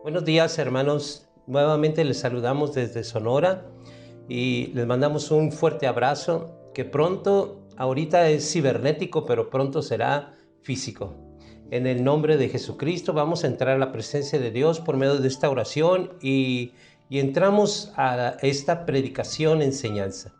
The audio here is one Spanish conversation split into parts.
Buenos días, hermanos. Nuevamente les saludamos desde Sonora y les mandamos un fuerte abrazo que pronto, ahorita es cibernético, pero pronto será físico. En el nombre de Jesucristo vamos a entrar a la presencia de Dios por medio de esta oración y entramos a esta predicación, enseñanza.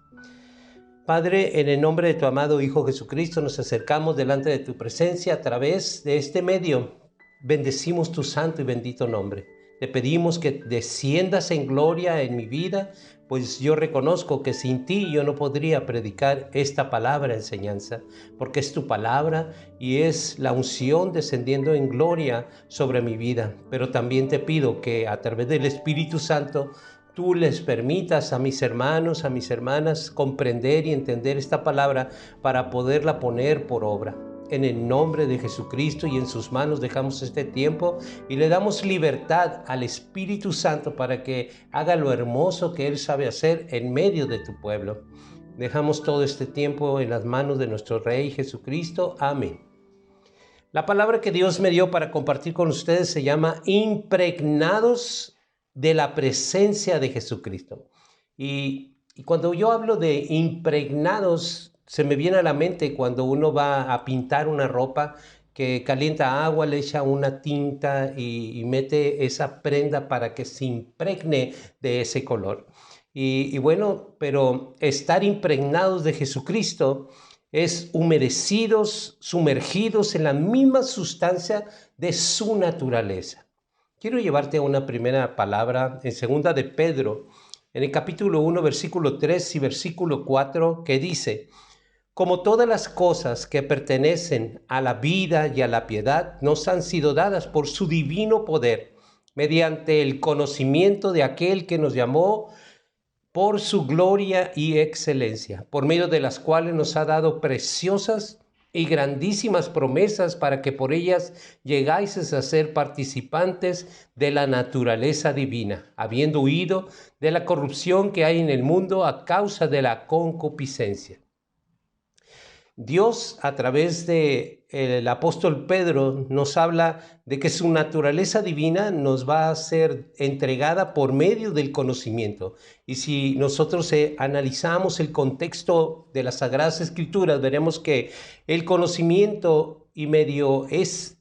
Padre, en el nombre de tu amado Hijo Jesucristo, nos acercamos delante de tu presencia a través de este medio. Bendecimos tu santo y bendito nombre. Te pedimos que desciendas en gloria en mi vida, pues yo reconozco que sin ti yo no podría predicar esta palabra enseñanza, porque es tu palabra y es la unción descendiendo en gloria sobre mi vida. Pero también te pido que a través del Espíritu Santo tú les permitas a mis hermanos, a mis hermanas comprender y entender esta palabra para poderla poner por obra. En el nombre de Jesucristo y en sus manos dejamos este tiempo y le damos libertad al Espíritu Santo para que haga lo hermoso que Él sabe hacer en medio de tu pueblo. Dejamos todo este tiempo en las manos de nuestro Rey Jesucristo. Amén. La palabra que Dios me dio para compartir con ustedes se llama impregnados de la presencia de Jesucristo. Y cuando yo hablo de impregnados, se me viene a la mente cuando uno va a pintar una ropa, que calienta agua, le echa una tinta y mete esa prenda para que se impregne de ese color. Y bueno, pero estar impregnados de Jesucristo es humedecidos, sumergidos en la misma sustancia de su naturaleza. Quiero llevarte a una primera palabra en segunda de Pedro, en el capítulo 1, versículo 3 y versículo 4, que dice: como todas las cosas que pertenecen a la vida y a la piedad nos han sido dadas por su divino poder, mediante el conocimiento de aquel que nos llamó por su gloria y excelencia, por medio de las cuales nos ha dado preciosas y grandísimas promesas para que por ellas llegáis a ser participantes de la naturaleza divina, habiendo huido de la corrupción que hay en el mundo a causa de la concupiscencia. Dios, a través del apóstol Pedro, nos habla de que su naturaleza divina nos va a ser entregada por medio del conocimiento. Y si nosotros analizamos el contexto de las Sagradas Escrituras, veremos que el conocimiento y medio es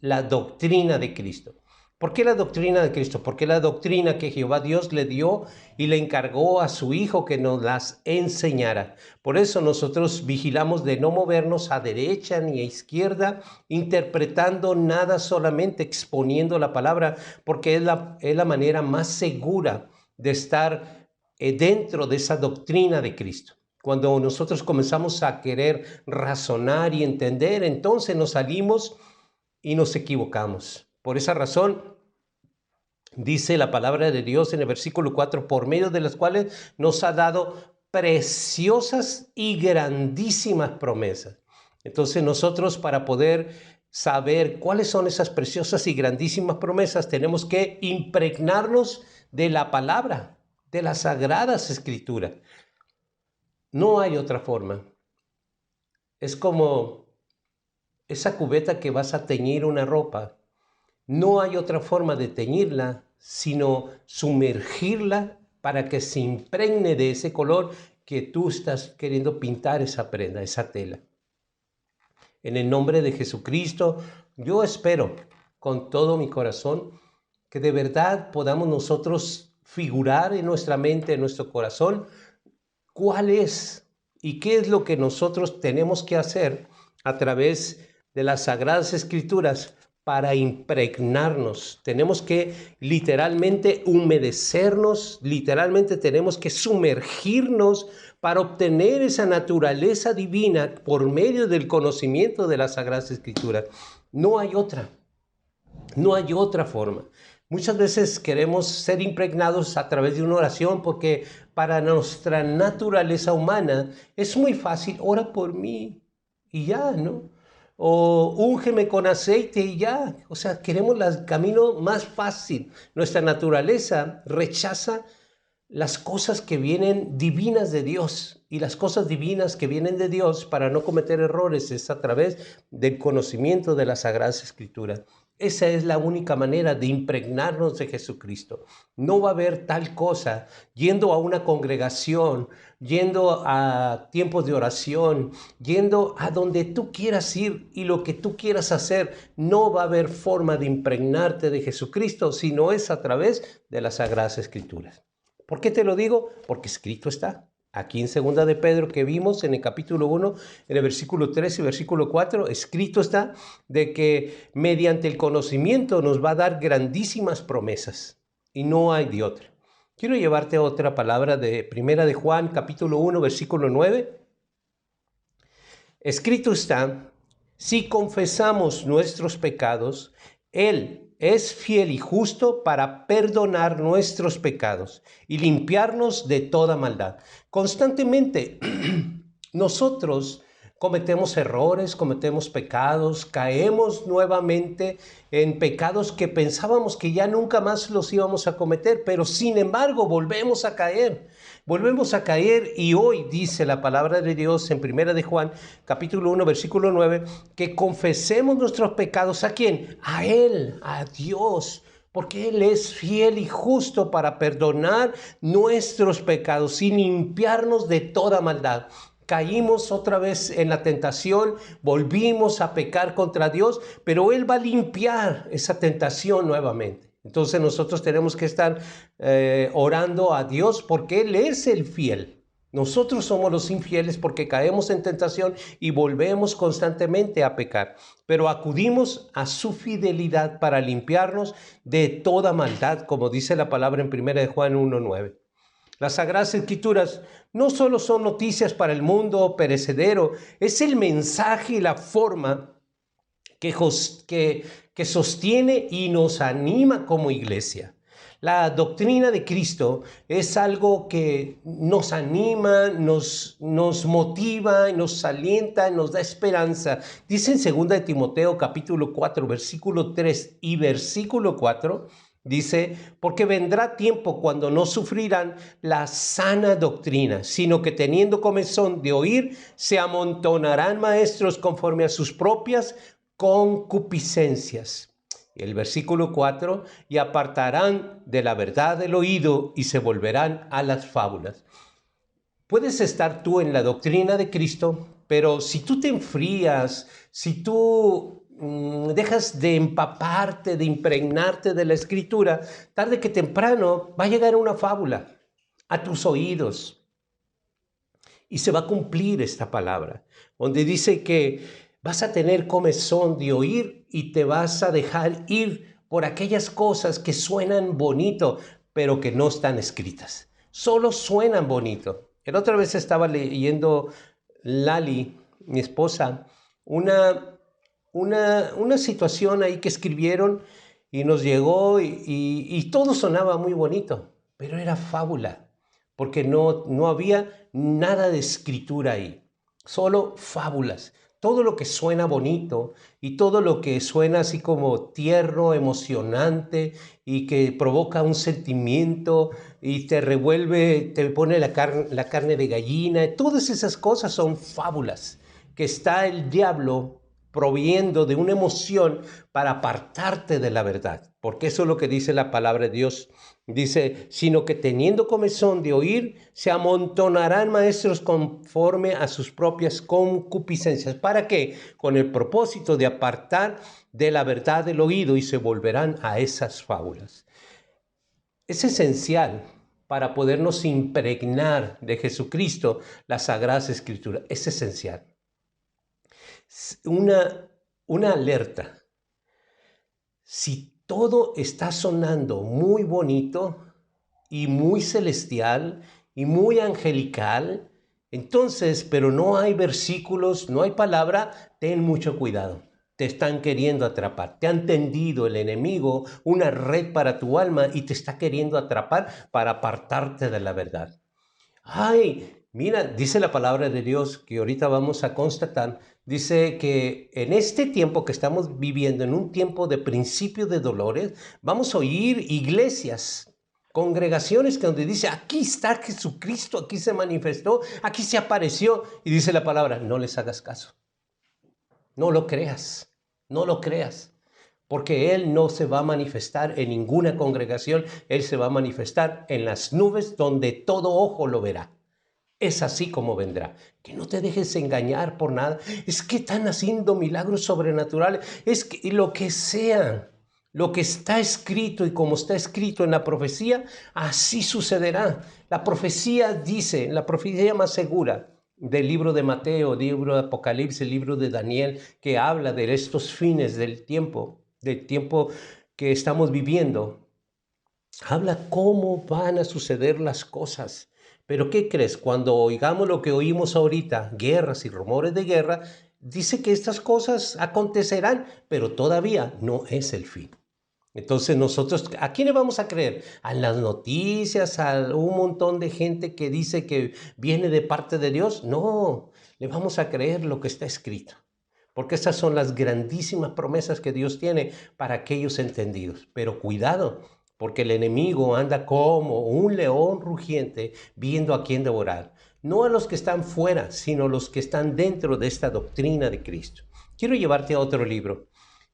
la doctrina de Cristo. ¿Por qué la doctrina de Cristo? Porque la doctrina que Jehová Dios le dio y le encargó a su Hijo que nos las enseñara. Por eso nosotros vigilamos de no movernos a derecha ni a izquierda, interpretando nada, solamente exponiendo la palabra, porque es la manera más segura de estar dentro de esa doctrina de Cristo. Cuando nosotros comenzamos a querer razonar y entender, entonces nos salimos y nos equivocamos. Por esa razón, Dice la palabra de Dios en el versículo 4, por medio de las cuales nos ha dado preciosas y grandísimas promesas. Entonces nosotros, para poder saber cuáles son esas preciosas y grandísimas promesas, tenemos que impregnarnos de la palabra, de las sagradas escrituras. No hay otra forma. Es como esa cubeta que vas a teñir una ropa. No hay otra forma de teñirla sino sumergirla para que se impregne de ese color que tú estás queriendo pintar esa prenda, esa tela. En el nombre de Jesucristo, yo espero con todo mi corazón que de verdad podamos nosotros figurar en nuestra mente, en nuestro corazón, cuál es y qué es lo que nosotros tenemos que hacer a través de las Sagradas Escrituras para impregnarnos. Tenemos que literalmente humedecernos, literalmente tenemos que sumergirnos para obtener esa naturaleza divina por medio del conocimiento de las Sagradas Escrituras. No hay otra forma. Muchas veces queremos ser impregnados a través de una oración porque para nuestra naturaleza humana es muy fácil, ora por mí y ya, ¿no? O úngeme con aceite y ya. O sea, queremos el camino más fácil. Nuestra naturaleza rechaza las cosas que vienen divinas de Dios, y las cosas divinas que vienen de Dios para no cometer errores es a través del conocimiento de las Sagradas Escrituras. Esa es la única manera de impregnarnos de Jesucristo. No va a haber tal cosa yendo a una congregación, yendo a tiempos de oración, yendo a donde tú quieras ir y lo que tú quieras hacer. No va a haber forma de impregnarte de Jesucristo si no es a través de las Sagradas Escrituras. ¿Por qué te lo digo? Porque escrito está. Aquí en 2 de Pedro que vimos en el capítulo 1, en el versículo 3 y versículo 4, escrito está de que mediante el conocimiento nos va a dar grandísimas promesas y no hay de otra. Quiero llevarte a otra palabra de 1 de Juan, capítulo 1, versículo 9. Escrito está, si confesamos nuestros pecados, Él es fiel y justo para perdonar nuestros pecados y limpiarnos de toda maldad. Constantemente nosotros cometemos errores, cometemos pecados, caemos nuevamente en pecados que pensábamos que ya nunca más los íbamos a cometer, pero sin embargo volvemos a caer. Volvemos a caer y hoy dice la palabra de Dios en 1 de Juan, capítulo 1, versículo 9, que confesemos nuestros pecados. ¿A quién? A Él, a Dios, porque Él es fiel y justo para perdonar nuestros pecados y limpiarnos de toda maldad. Caímos otra vez en la tentación, volvimos a pecar contra Dios, pero Él va a limpiar esa tentación nuevamente. Entonces nosotros tenemos que estar orando a Dios porque Él es el fiel. Nosotros somos los infieles porque caemos en tentación y volvemos constantemente a pecar. Pero acudimos a su fidelidad para limpiarnos de toda maldad, como dice la palabra en 1 de Juan 1:9. Las Sagradas Escrituras no solo son noticias para el mundo perecedero, es el mensaje y la forma que sostiene y nos anima como iglesia. La doctrina de Cristo es algo que nos anima, nos motiva, nos alienta, nos da esperanza. Dice en 2 de Timoteo capítulo 4, versículo 3 y versículo 4, dice, porque vendrá tiempo cuando no sufrirán la sana doctrina, sino que teniendo comezón de oír, se amontonarán maestros conforme a sus propias concupiscencias. El versículo 4, y apartarán de la verdad el oído y se volverán a las fábulas. Puedes estar tú en la doctrina de Cristo, pero si tú te enfrías, si tú dejas de empaparte, de impregnarte de la Escritura, tarde que temprano va a llegar una fábula a tus oídos y se va a cumplir esta palabra, donde dice que vas a tener comezón de oír y te vas a dejar ir por aquellas cosas que suenan bonito, pero que no están escritas. Solo suenan bonito. La otra vez estaba leyendo Lali, mi esposa, una situación ahí que escribieron y nos llegó y todo sonaba muy bonito, pero era fábula, porque no había nada de escritura ahí, solo fábulas. Todo lo que suena bonito y todo lo que suena así como tierno, emocionante y que provoca un sentimiento y te revuelve, te pone la carne de gallina, todas esas cosas son fábulas que está el diablo proviendo de una emoción para apartarte de la verdad, porque eso es lo que dice la palabra de Dios. Dice, sino que teniendo comezón de oír, se amontonarán maestros conforme a sus propias concupiscencias. ¿Para qué? Con el propósito de apartar de la verdad el oído y se volverán a esas fábulas. Es esencial para podernos impregnar de Jesucristo las Sagradas Escrituras. Es esencial. Una alerta. Si todo está sonando muy bonito y muy celestial y muy angelical, entonces, pero no hay versículos, no hay palabra, ten mucho cuidado. Te están queriendo atrapar. Te han tendido el enemigo una red para tu alma y te está queriendo atrapar para apartarte de la verdad. Ay, mira, dice la palabra de Dios que ahorita vamos a constatar, dice que en este tiempo que estamos viviendo, en un tiempo de principio de dolores, vamos a oír iglesias, congregaciones que donde dice, aquí está Jesucristo, aquí se manifestó, aquí se apareció, y dice la palabra, no les hagas caso, no lo creas, no lo creas. Porque Él no se va a manifestar en ninguna congregación, Él se va a manifestar en las nubes donde todo ojo lo verá. Es así como vendrá. Que no te dejes engañar por nada. Es que están haciendo milagros sobrenaturales. Es que lo que sea, lo que está escrito y como está escrito en la profecía, así sucederá. La profecía dice, la profecía más segura del libro de Mateo, libro de Apocalipsis, libro de Daniel, que habla de estos fines del tiempo que estamos viviendo, habla cómo van a suceder las cosas. Pero ¿qué crees? Cuando oigamos lo que oímos ahorita, guerras y rumores de guerra, dice que estas cosas acontecerán, pero todavía no es el fin. Entonces nosotros, ¿a quién le vamos a creer? ¿A las noticias? ¿A un montón de gente que dice que viene de parte de Dios? No, le vamos a creer lo que está escrito. Porque estas son las grandísimas promesas que Dios tiene para aquellos entendidos. Pero cuidado, porque el enemigo anda como un león rugiente viendo a quién devorar. No a los que están fuera, sino a los que están dentro de esta doctrina de Cristo. Quiero llevarte a otro libro.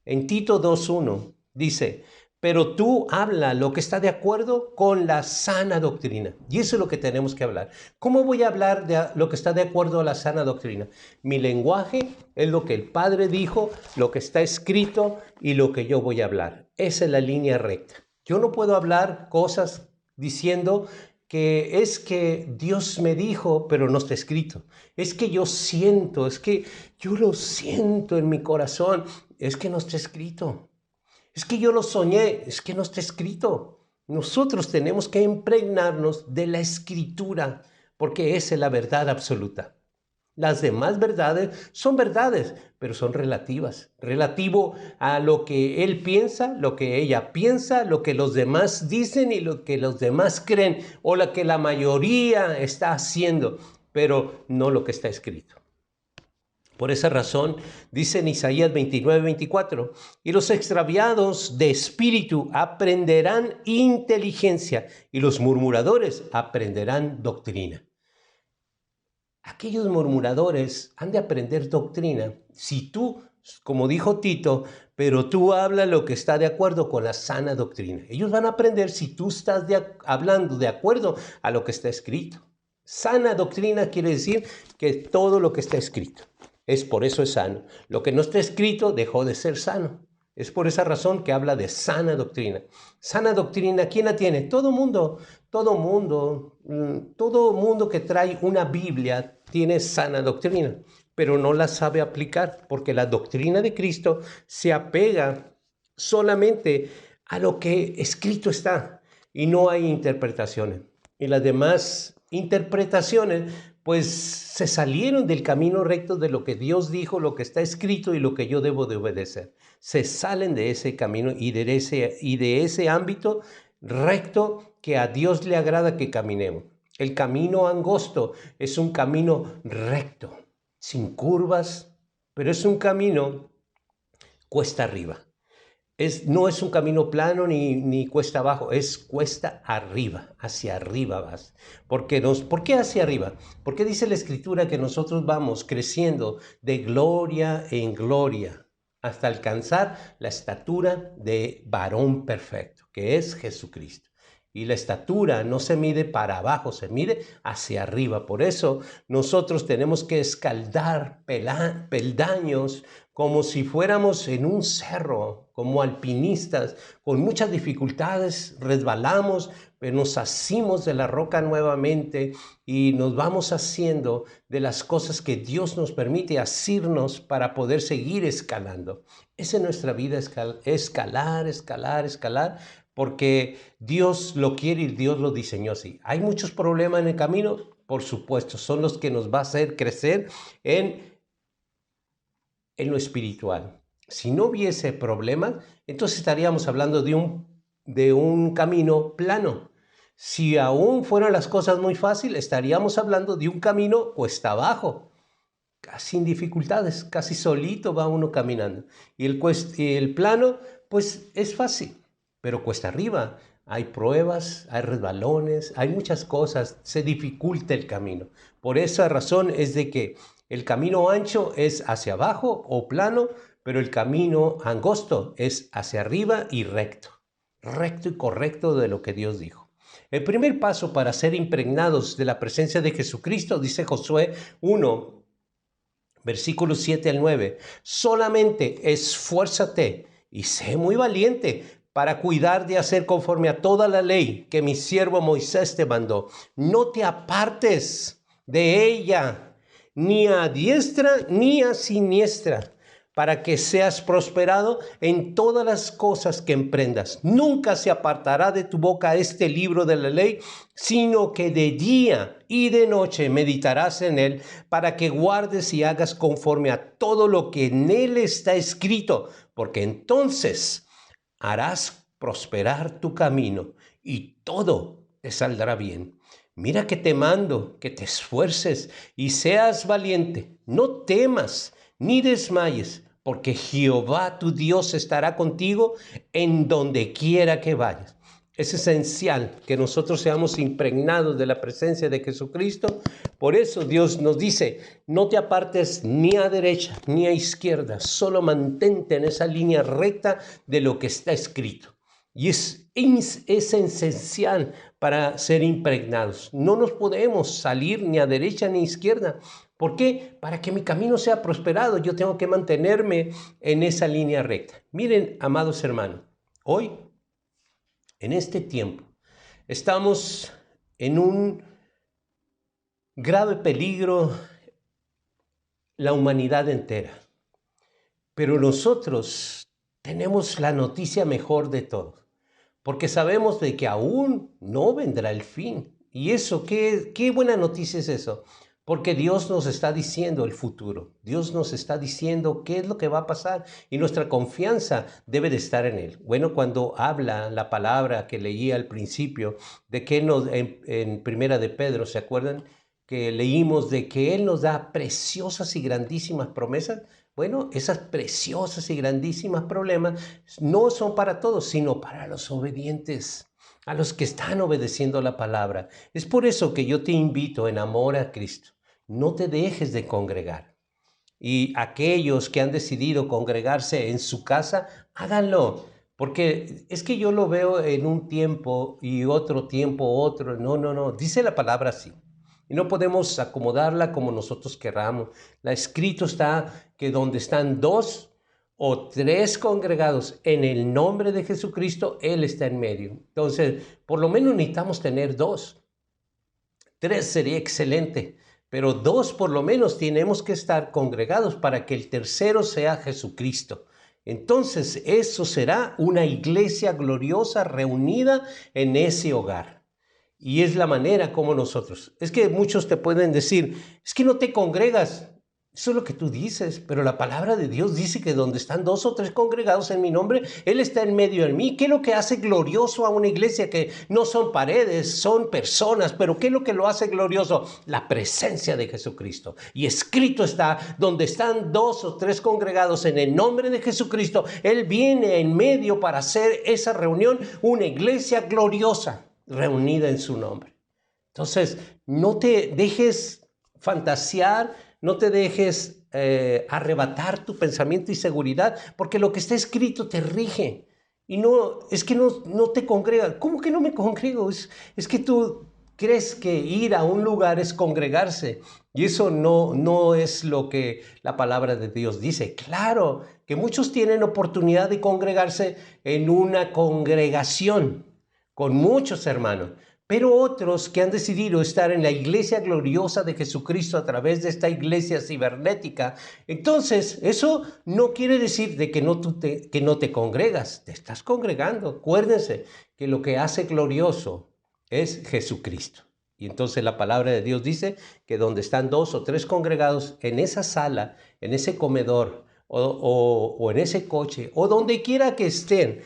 En Tito 2:1 dice, pero tú habla lo que está de acuerdo con la sana doctrina. Y eso es lo que tenemos que hablar. ¿Cómo voy a hablar de lo que está de acuerdo a la sana doctrina? Mi lenguaje es lo que el Padre dijo, lo que está escrito y lo que yo voy a hablar. Esa es la línea recta. Yo no puedo hablar cosas diciendo que es que Dios me dijo, pero no está escrito. Es que yo siento, es que yo lo siento en mi corazón, es que no está escrito. Es que yo lo soñé, es que no está escrito. Nosotros tenemos que impregnarnos de la escritura, porque esa es la verdad absoluta. Las demás verdades son verdades, pero son relativas. Relativo a lo que él piensa, lo que ella piensa, lo que los demás dicen y lo que los demás creen, o lo que la mayoría está haciendo, pero no lo que está escrito. Por esa razón, dice en Isaías 29:24, y los extraviados de espíritu aprenderán inteligencia, y los murmuradores aprenderán doctrina. Aquellos murmuradores han de aprender doctrina si tú, como dijo Tito, pero tú hablas lo que está de acuerdo con la sana doctrina. Ellos van a aprender si tú estás hablando de acuerdo a lo que está escrito. Sana doctrina quiere decir que todo lo que está escrito. Por eso es sano. Lo que no está escrito dejó de ser sano. Es por esa razón que habla de sana doctrina. Sana doctrina, ¿quién la tiene? Todo mundo que trae una Biblia tiene sana doctrina, pero no la sabe aplicar porque la doctrina de Cristo se apega solamente a lo que escrito está y no hay interpretaciones. Y las demás interpretaciones pues se salieron del camino recto de lo que Dios dijo, lo que está escrito y lo que yo debo de obedecer. Se salen de ese camino y de ese ámbito recto que a Dios le agrada que caminemos. El camino angosto es un camino recto, sin curvas, pero es un camino cuesta arriba. No es un camino plano ni cuesta abajo, es cuesta arriba, hacia arriba vas. ¿Por qué hacia arriba? Porque dice la Escritura que nosotros vamos creciendo de gloria en gloria hasta alcanzar la estatura de varón perfecto, que es Jesucristo. Y la estatura no se mide para abajo, se mide hacia arriba. Por eso nosotros tenemos que escaldar peldaños como si fuéramos en un cerro, como alpinistas, con muchas dificultades, resbalamos, pero nos asimos de la roca nuevamente y nos vamos haciendo de las cosas que Dios nos permite asirnos para poder seguir escalando. Esa es nuestra vida, escalar, escalar, escalar, porque Dios lo quiere y Dios lo diseñó así. ¿Hay muchos problemas en el camino? Por supuesto, son los que nos va a hacer crecer en lo espiritual. Si no hubiese problemas, entonces estaríamos hablando de un camino plano. Si aún fueran las cosas muy fáciles, estaríamos hablando de un camino cuesta abajo, sin dificultades, casi solito va uno caminando. Y el plano, pues es fácil, pero cuesta arriba. Hay pruebas, hay resbalones, hay muchas cosas, se dificulta el camino. Por esa razón es de que el camino ancho es hacia abajo o plano, pero el camino angosto es hacia arriba y recto y correcto de lo que Dios dijo. El primer paso para ser impregnados de la presencia de Jesucristo, dice Josué 1, versículos 7 al 9, solamente esfuérzate y sé muy valiente para cuidar de hacer conforme a toda la ley que mi siervo Moisés te mandó. No te apartes de ella, ni a diestra ni a siniestra, para que seas prosperado en todas las cosas que emprendas. Nunca se apartará de tu boca este libro de la ley, sino que de día y de noche meditarás en él, para que guardes y hagas conforme a todo lo que en él está escrito, porque entonces harás prosperar tu camino y todo te saldrá bien. Mira que te mando, que te esfuerces y seas valiente. No temas ni desmayes, porque Jehová tu Dios estará contigo en donde quiera que vayas. Es esencial que nosotros seamos impregnados de la presencia de Jesucristo. Por eso Dios nos dice, no te apartes ni a derecha ni a izquierda, solo mantente en esa línea recta de lo que está escrito. Y es esencial para ser impregnados. No nos podemos salir ni a derecha ni a izquierda. ¿Por qué? Para que mi camino sea prosperado, yo tengo que mantenerme en esa línea recta. Miren, amados hermanos, hoy, en este tiempo, estamos en un grave peligro, la humanidad entera. Pero nosotros tenemos la noticia mejor de todo, porque sabemos de que aún no vendrá el fin. Y eso, qué buena noticia es eso, porque Dios nos está diciendo el futuro. Dios nos está diciendo qué es lo que va a pasar y nuestra confianza debe de estar en Él. Bueno, cuando habla la palabra que leí al principio, de que en Primera de Pedro, ¿se acuerdan? Que leímos de que Él nos da preciosas y grandísimas promesas. Bueno, esas preciosas y grandísimas problemas no son para todos, sino para los obedientes, a los que están obedeciendo la palabra. Es por eso que yo te invito en amor a Cristo. No te dejes de congregar. Y aquellos que han decidido congregarse en su casa, háganlo. Porque es que yo lo veo en un tiempo y otro tiempo otro. No. Dice la palabra así. Y no podemos acomodarla como nosotros queramos. La escrito está que donde están 2 o 3 congregados en el nombre de Jesucristo, Él está en medio. Entonces, por lo menos necesitamos tener 2. 3 sería excelente, pero 2 por lo menos tenemos que estar congregados para que el tercero sea Jesucristo. Entonces, eso será una iglesia gloriosa reunida en ese hogar. Y es la manera como nosotros. Es que muchos te pueden decir, es que no te congregas. Eso es lo que tú dices, pero la palabra de Dios dice que donde están 2 o 3 congregados en mi nombre, Él está en medio de mí. ¿Qué es lo que hace glorioso a una iglesia? Que no son paredes, son personas, pero ¿qué es lo que lo hace glorioso? La presencia de Jesucristo. Y escrito está, donde están 2 o 3 congregados en el nombre de Jesucristo, Él viene en medio para hacer esa reunión, una iglesia gloriosa reunida en su nombre. Entonces, no te dejes fantasear, no te dejes arrebatar tu pensamiento y seguridad, porque lo que está escrito te rige. Y no, es que no te congregas. ¿Cómo que no me congrego? Es que tú crees que ir a un lugar es congregarse. Y eso no es lo que la palabra de Dios dice. Claro que muchos tienen oportunidad de congregarse en una congregación con muchos hermanos, pero otros que han decidido estar en la iglesia gloriosa de Jesucristo a través de esta iglesia cibernética. Entonces, eso no quiere decir de que no te congregas, te estás congregando. Acuérdense que lo que hace glorioso es Jesucristo. Y entonces la palabra de Dios dice que donde están 2 o 3 congregados en esa sala, en ese comedor o en ese coche o donde quiera que estén,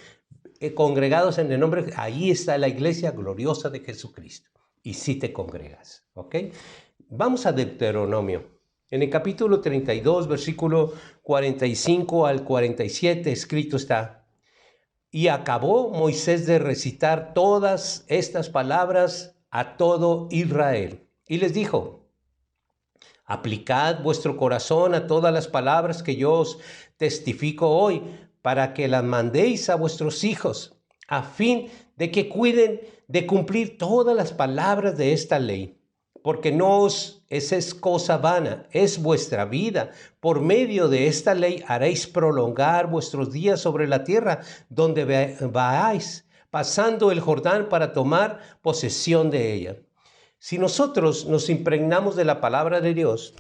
congregados en el nombre, ahí está la iglesia gloriosa de Jesucristo. Y si te congregas, ¿ok? Vamos a Deuteronomio. En el capítulo 32, versículo 45 al 47, escrito está: y acabó Moisés de recitar todas estas palabras a todo Israel. Y les dijo: aplicad vuestro corazón a todas las palabras que yo os testifico hoy, para que las mandéis a vuestros hijos, a fin de que cuiden de cumplir todas las palabras de esta ley. Porque no es cosa vana, es vuestra vida. Por medio de esta ley haréis prolongar vuestros días sobre la tierra donde vais, pasando el Jordán para tomar posesión de ella. Si nosotros nos impregnamos de la palabra de Dios,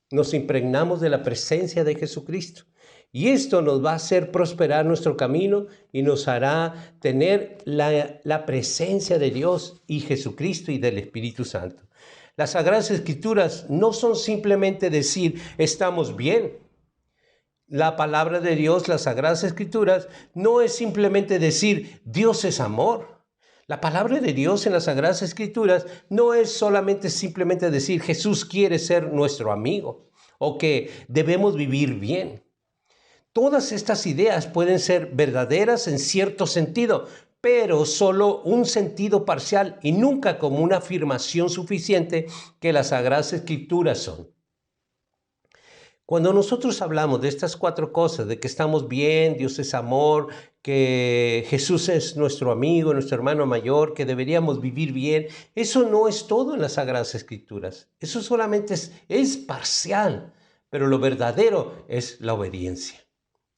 nos impregnamos de la presencia de Jesucristo. Y esto nos va a hacer prosperar nuestro camino y nos hará tener la presencia de Dios y Jesucristo y del Espíritu Santo. Las Sagradas Escrituras no son simplemente decir estamos bien. La palabra de Dios, las Sagradas Escrituras, no es simplemente decir Dios es amor. La palabra de Dios en las Sagradas Escrituras no es solamente simplemente decir Jesús quiere ser nuestro amigo o que debemos vivir bien. Todas estas ideas pueden ser verdaderas en cierto sentido, pero solo un sentido parcial y nunca como una afirmación suficiente que las Sagradas Escrituras son. Cuando nosotros hablamos de estas 4 cosas, de que estamos bien, Dios es amor, que Jesús es nuestro amigo, nuestro hermano mayor, que deberíamos vivir bien, eso no es todo en las Sagradas Escrituras. Eso solamente es parcial, pero lo verdadero es la obediencia.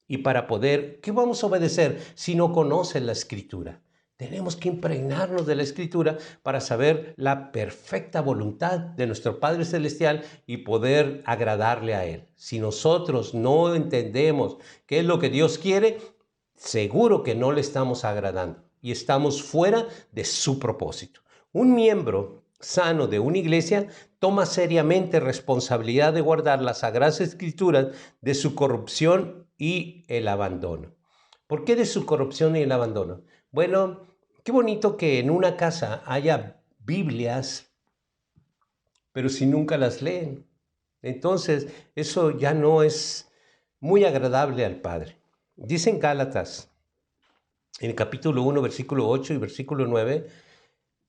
Y para poder, ¿qué vamos a obedecer si no conocen la Escritura? Tenemos que impregnarnos de la Escritura para saber la perfecta voluntad de nuestro Padre Celestial y poder agradarle a Él. Si nosotros no entendemos qué es lo que Dios quiere, seguro que no le estamos agradando y estamos fuera de su propósito. Un miembro sano de una iglesia toma seriamente responsabilidad de guardar las Sagradas Escrituras de su corrupción y el abandono. ¿Por qué de su corrupción y el abandono? Bueno, qué bonito que en una casa haya Biblias, pero si nunca las leen, entonces eso ya no es muy agradable al Padre. Dicen Gálatas, en el capítulo 1, versículo 8 y versículo 9,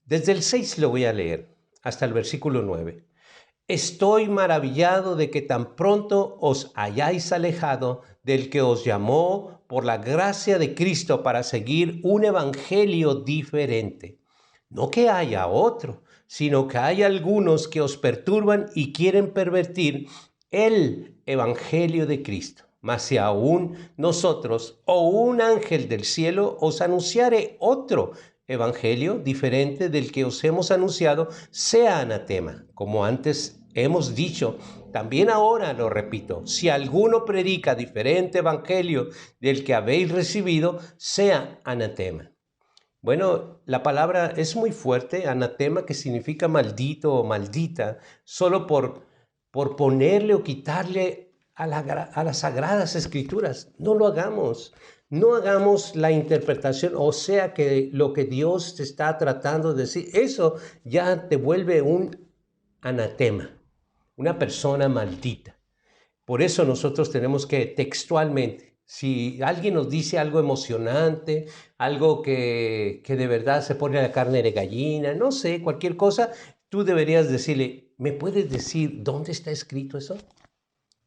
desde el 6 lo voy a leer, hasta el versículo 9. Estoy maravillado de que tan pronto os hayáis alejado del que os llamó por la gracia de Cristo para seguir un evangelio diferente. No que haya otro, sino que hay algunos que os perturban y quieren pervertir el evangelio de Cristo. Mas si aún nosotros o un ángel del cielo os anunciare otro evangelio diferente del que os hemos anunciado, sea anatema, como antes hemos dicho, también ahora lo repito, si alguno predica diferente evangelio del que habéis recibido, sea anatema. Bueno, la palabra es muy fuerte, anatema, que significa maldito o maldita, solo por ponerle o quitarle a las sagradas escrituras. No lo hagamos. No hagamos la interpretación, o sea que lo que Dios te está tratando de decir, eso ya te vuelve un anatema, una persona maldita. Por eso nosotros tenemos que textualmente, si alguien nos dice algo emocionante, algo que de verdad se pone la carne de gallina, no sé, cualquier cosa, tú deberías decirle, ¿me puedes decir dónde está escrito eso?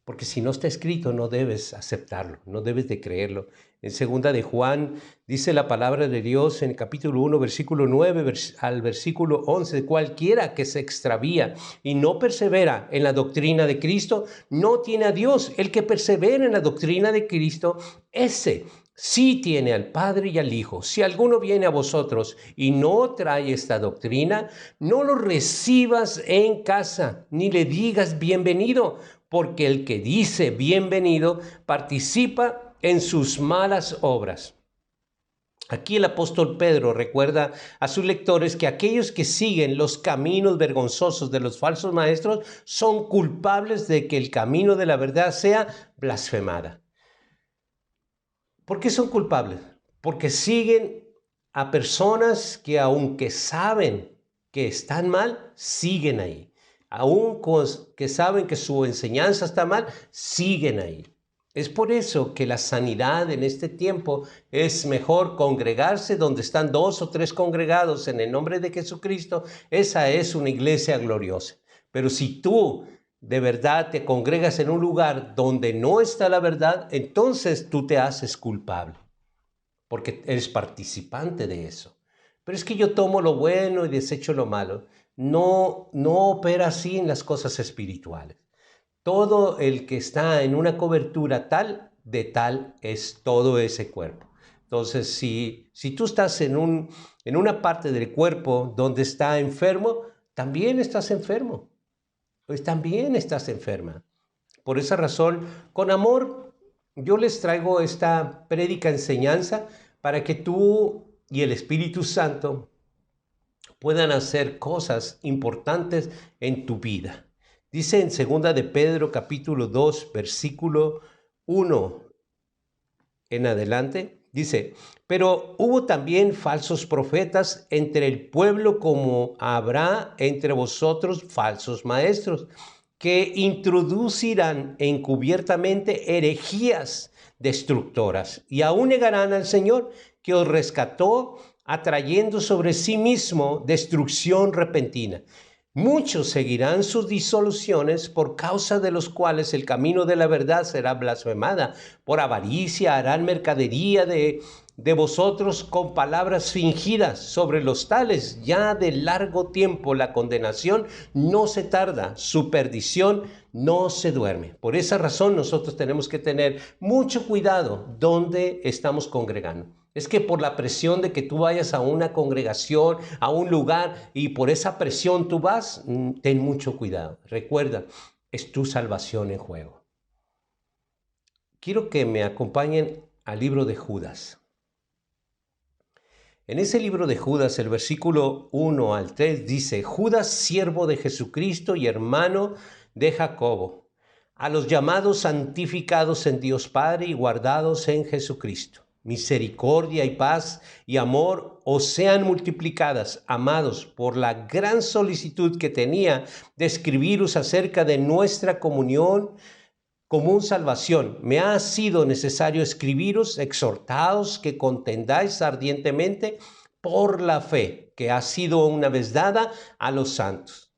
Porque si no está escrito, no debes aceptarlo, no debes de creerlo. En segunda de Juan dice la palabra de Dios en el capítulo 1, versículo 9 al versículo 11, cualquiera que se extravía y no persevera en la doctrina de Cristo, no tiene a Dios. El que persevera en la doctrina de Cristo, ese sí tiene al Padre y al Hijo. Si alguno viene a vosotros y no trae esta doctrina, no lo recibas en casa, ni le digas bienvenido, porque el que dice bienvenido participa en sus malas obras. Aquí el apóstol Pedro recuerda a sus lectores que aquellos que siguen los caminos vergonzosos de los falsos maestros son culpables de que el camino de la verdad sea blasfemada. ¿Por qué son culpables? Porque siguen a personas que aunque saben que están mal, siguen ahí. Aun que saben que su enseñanza está mal, siguen ahí. Es por eso que la sanidad en este tiempo es mejor congregarse donde están 2 o 3 congregados en el nombre de Jesucristo. Esa es una iglesia gloriosa. Pero si tú de verdad te congregas en un lugar donde no está la verdad, entonces tú te haces culpable, porque eres participante de eso. Pero es que yo tomo lo bueno y desecho lo malo. No, no opera así en las cosas espirituales. Todo el que está en una cobertura tal, de tal es todo ese cuerpo. Entonces, si tú estás en una parte del cuerpo donde está enfermo, también estás enfermo. Pues también estás enferma. Por esa razón, con amor, yo les traigo esta prédica enseñanza para que tú y el Espíritu Santo puedan hacer cosas importantes en tu vida. Dice en 2 de Pedro capítulo 2, versículo 1 en adelante, dice, pero hubo también falsos profetas entre el pueblo, como habrá entre vosotros falsos maestros, que introducirán encubiertamente herejías destructoras y aún negarán al Señor que os rescató, atrayendo sobre sí mismo destrucción repentina. Muchos seguirán sus disoluciones, por causa de los cuales el camino de la verdad será blasfemada. Por avaricia harán mercadería de vosotros con palabras fingidas. Sobre los tales ya de largo tiempo la condenación no se tarda, su perdición no se duerme. Por esa razón nosotros tenemos que tener mucho cuidado donde estamos congregando. Es que por la presión de que tú vayas a una congregación, a un lugar, y por esa presión tú vas, ten mucho cuidado. Recuerda, es tu salvación en juego. Quiero que me acompañen al libro de Judas. En ese libro de Judas, el versículo 1 al 3 dice, Judas, siervo de Jesucristo y hermano de Jacobo, a los llamados santificados en Dios Padre y guardados en Jesucristo. Misericordia y paz y amor os sean multiplicadas, amados, por la gran solicitud que tenía de escribiros acerca de nuestra comunión común salvación. Me ha sido necesario escribiros, exhortaos que contendáis ardientemente por la fe que ha sido una vez dada a los santos.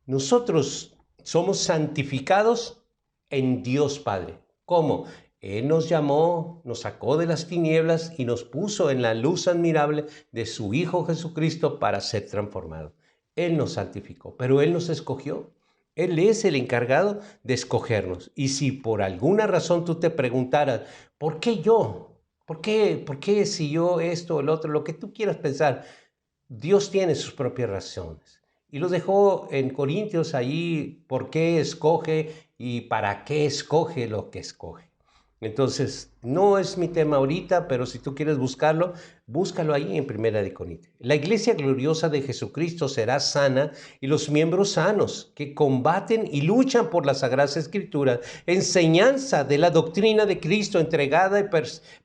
Nosotros somos santificados en Dios Padre. ¿Cómo? Él nos llamó, nos sacó de las tinieblas y nos puso en la luz admirable de su Hijo Jesucristo para ser transformados. Él nos santificó, pero Él nos escogió. Él es el encargado de escogernos. Y si por alguna razón tú te preguntaras, ¿por qué yo? ¿Por qué si yo esto o el otro? Lo que tú quieras pensar, Dios tiene sus propias razones. Y lo dejó en Corintios ahí, por qué escoge y para qué escoge lo que escoge. Entonces, no es mi tema ahorita, pero si tú quieres buscarlo, búscalo ahí en Primera de Corintios. La iglesia gloriosa de Jesucristo será sana y los miembros sanos que combaten y luchan por las Sagradas Escrituras, enseñanza de la doctrina de Cristo entregada y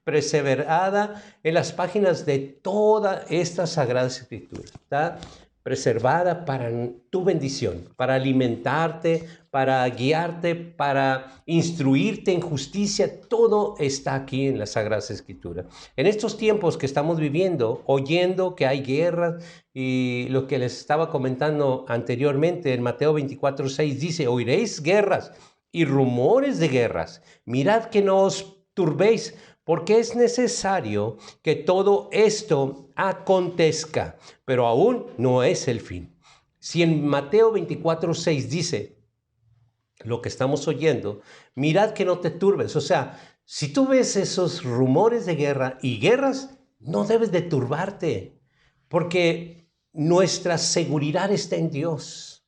perseverada en las páginas de todas estas Sagradas Escrituras. ¿Está? Preservada para tu bendición, para alimentarte, para guiarte, para instruirte en justicia. Todo está aquí en las Sagradas Escrituras. En estos tiempos que estamos viviendo, oyendo que hay guerras, y lo que les estaba comentando anteriormente en Mateo 24:6 dice, oiréis guerras y rumores de guerras. Mirad que no os turbéis, porque es necesario que todo esto acontezca, pero aún no es el fin. Si en Mateo 24:6 dice lo que estamos oyendo, mirad que no te turbes. O sea, si tú ves esos rumores de guerra y guerras, no debes de turbarte, porque nuestra seguridad está en Dios.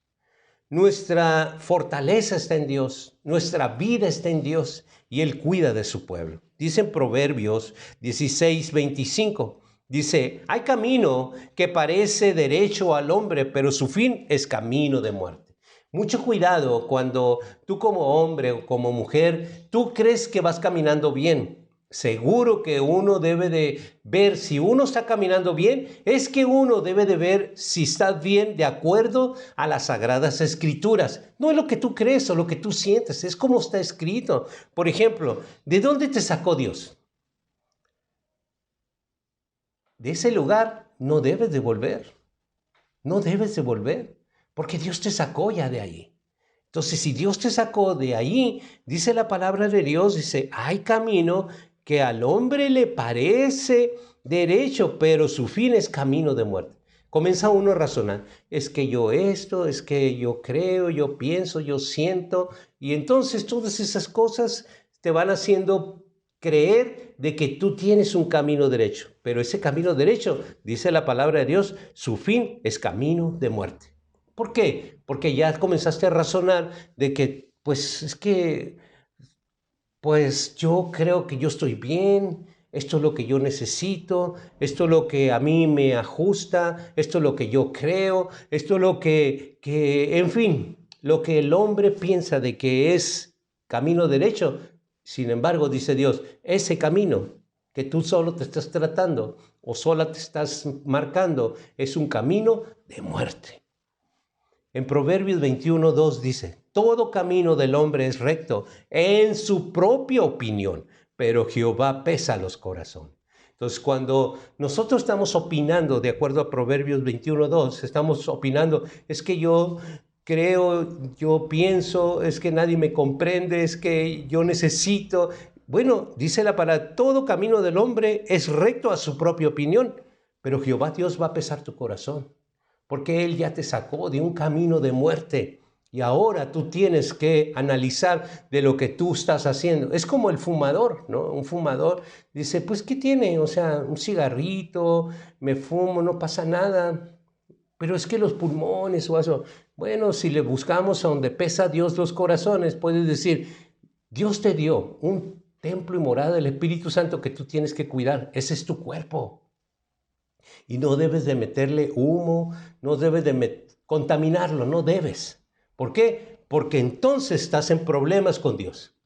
Nuestra fortaleza está en Dios, nuestra vida está en Dios y Él cuida de su pueblo. Dice en Proverbios 16:25, dice, hay camino que parece derecho al hombre, pero su fin es camino de muerte. Mucho cuidado cuando tú como hombre o como mujer, tú crees que vas caminando bien. Seguro que uno debe de ver si uno está caminando bien, es que uno debe de ver si está bien de acuerdo a las Sagradas Escrituras. No es lo que tú crees o lo que tú sientes, es como está escrito. Por ejemplo, ¿de dónde te sacó Dios? De ese lugar no debes de volver, no debes de volver, porque Dios te sacó ya de ahí. Entonces, si Dios te sacó de ahí, dice la palabra de Dios, dice, hay camino que al hombre le parece derecho, pero su fin es camino de muerte. Comienza uno a razonar, es que yo esto, es que yo creo, yo pienso, yo siento, y entonces todas esas cosas te van haciendo creer de que tú tienes un camino derecho, pero ese camino derecho, dice la palabra de Dios, su fin es camino de muerte. ¿Por qué? Porque ya comenzaste a razonar de que, pues es que, pues yo creo que yo estoy bien, esto es lo que yo necesito, esto es lo que a mí me ajusta, esto es lo que yo creo, esto es lo en fin, lo que el hombre piensa de que es camino derecho. Sin embargo, dice Dios, ese camino que tú solo te estás tratando o sola te estás marcando es un camino de muerte. En Proverbios 21:2 dice, todo camino del hombre es recto en su propia opinión, pero Jehová pesa los corazones. Entonces, cuando nosotros estamos opinando, de acuerdo a Proverbios 21:2, estamos opinando, es que yo creo, yo pienso, es que nadie me comprende, es que yo necesito. Bueno, dice la palabra, todo camino del hombre es recto a su propia opinión, pero Jehová Dios va a pesar tu corazón, porque Él ya te sacó de un camino de muerte y ahora tú tienes que analizar de lo que tú estás haciendo. Es como el fumador, ¿no? Un fumador dice, pues, ¿qué tiene? O sea, un cigarrito, me fumo, no pasa nada. Pero es que los pulmones o eso, bueno, si le buscamos a donde pesa Dios los corazones, puedes decir, Dios te dio un templo y morada del Espíritu Santo que tú tienes que cuidar. Ese es tu cuerpo. Y no debes de meterle humo, no debes de contaminarlo, no debes. ¿Por qué? Porque entonces estás en problemas con Dios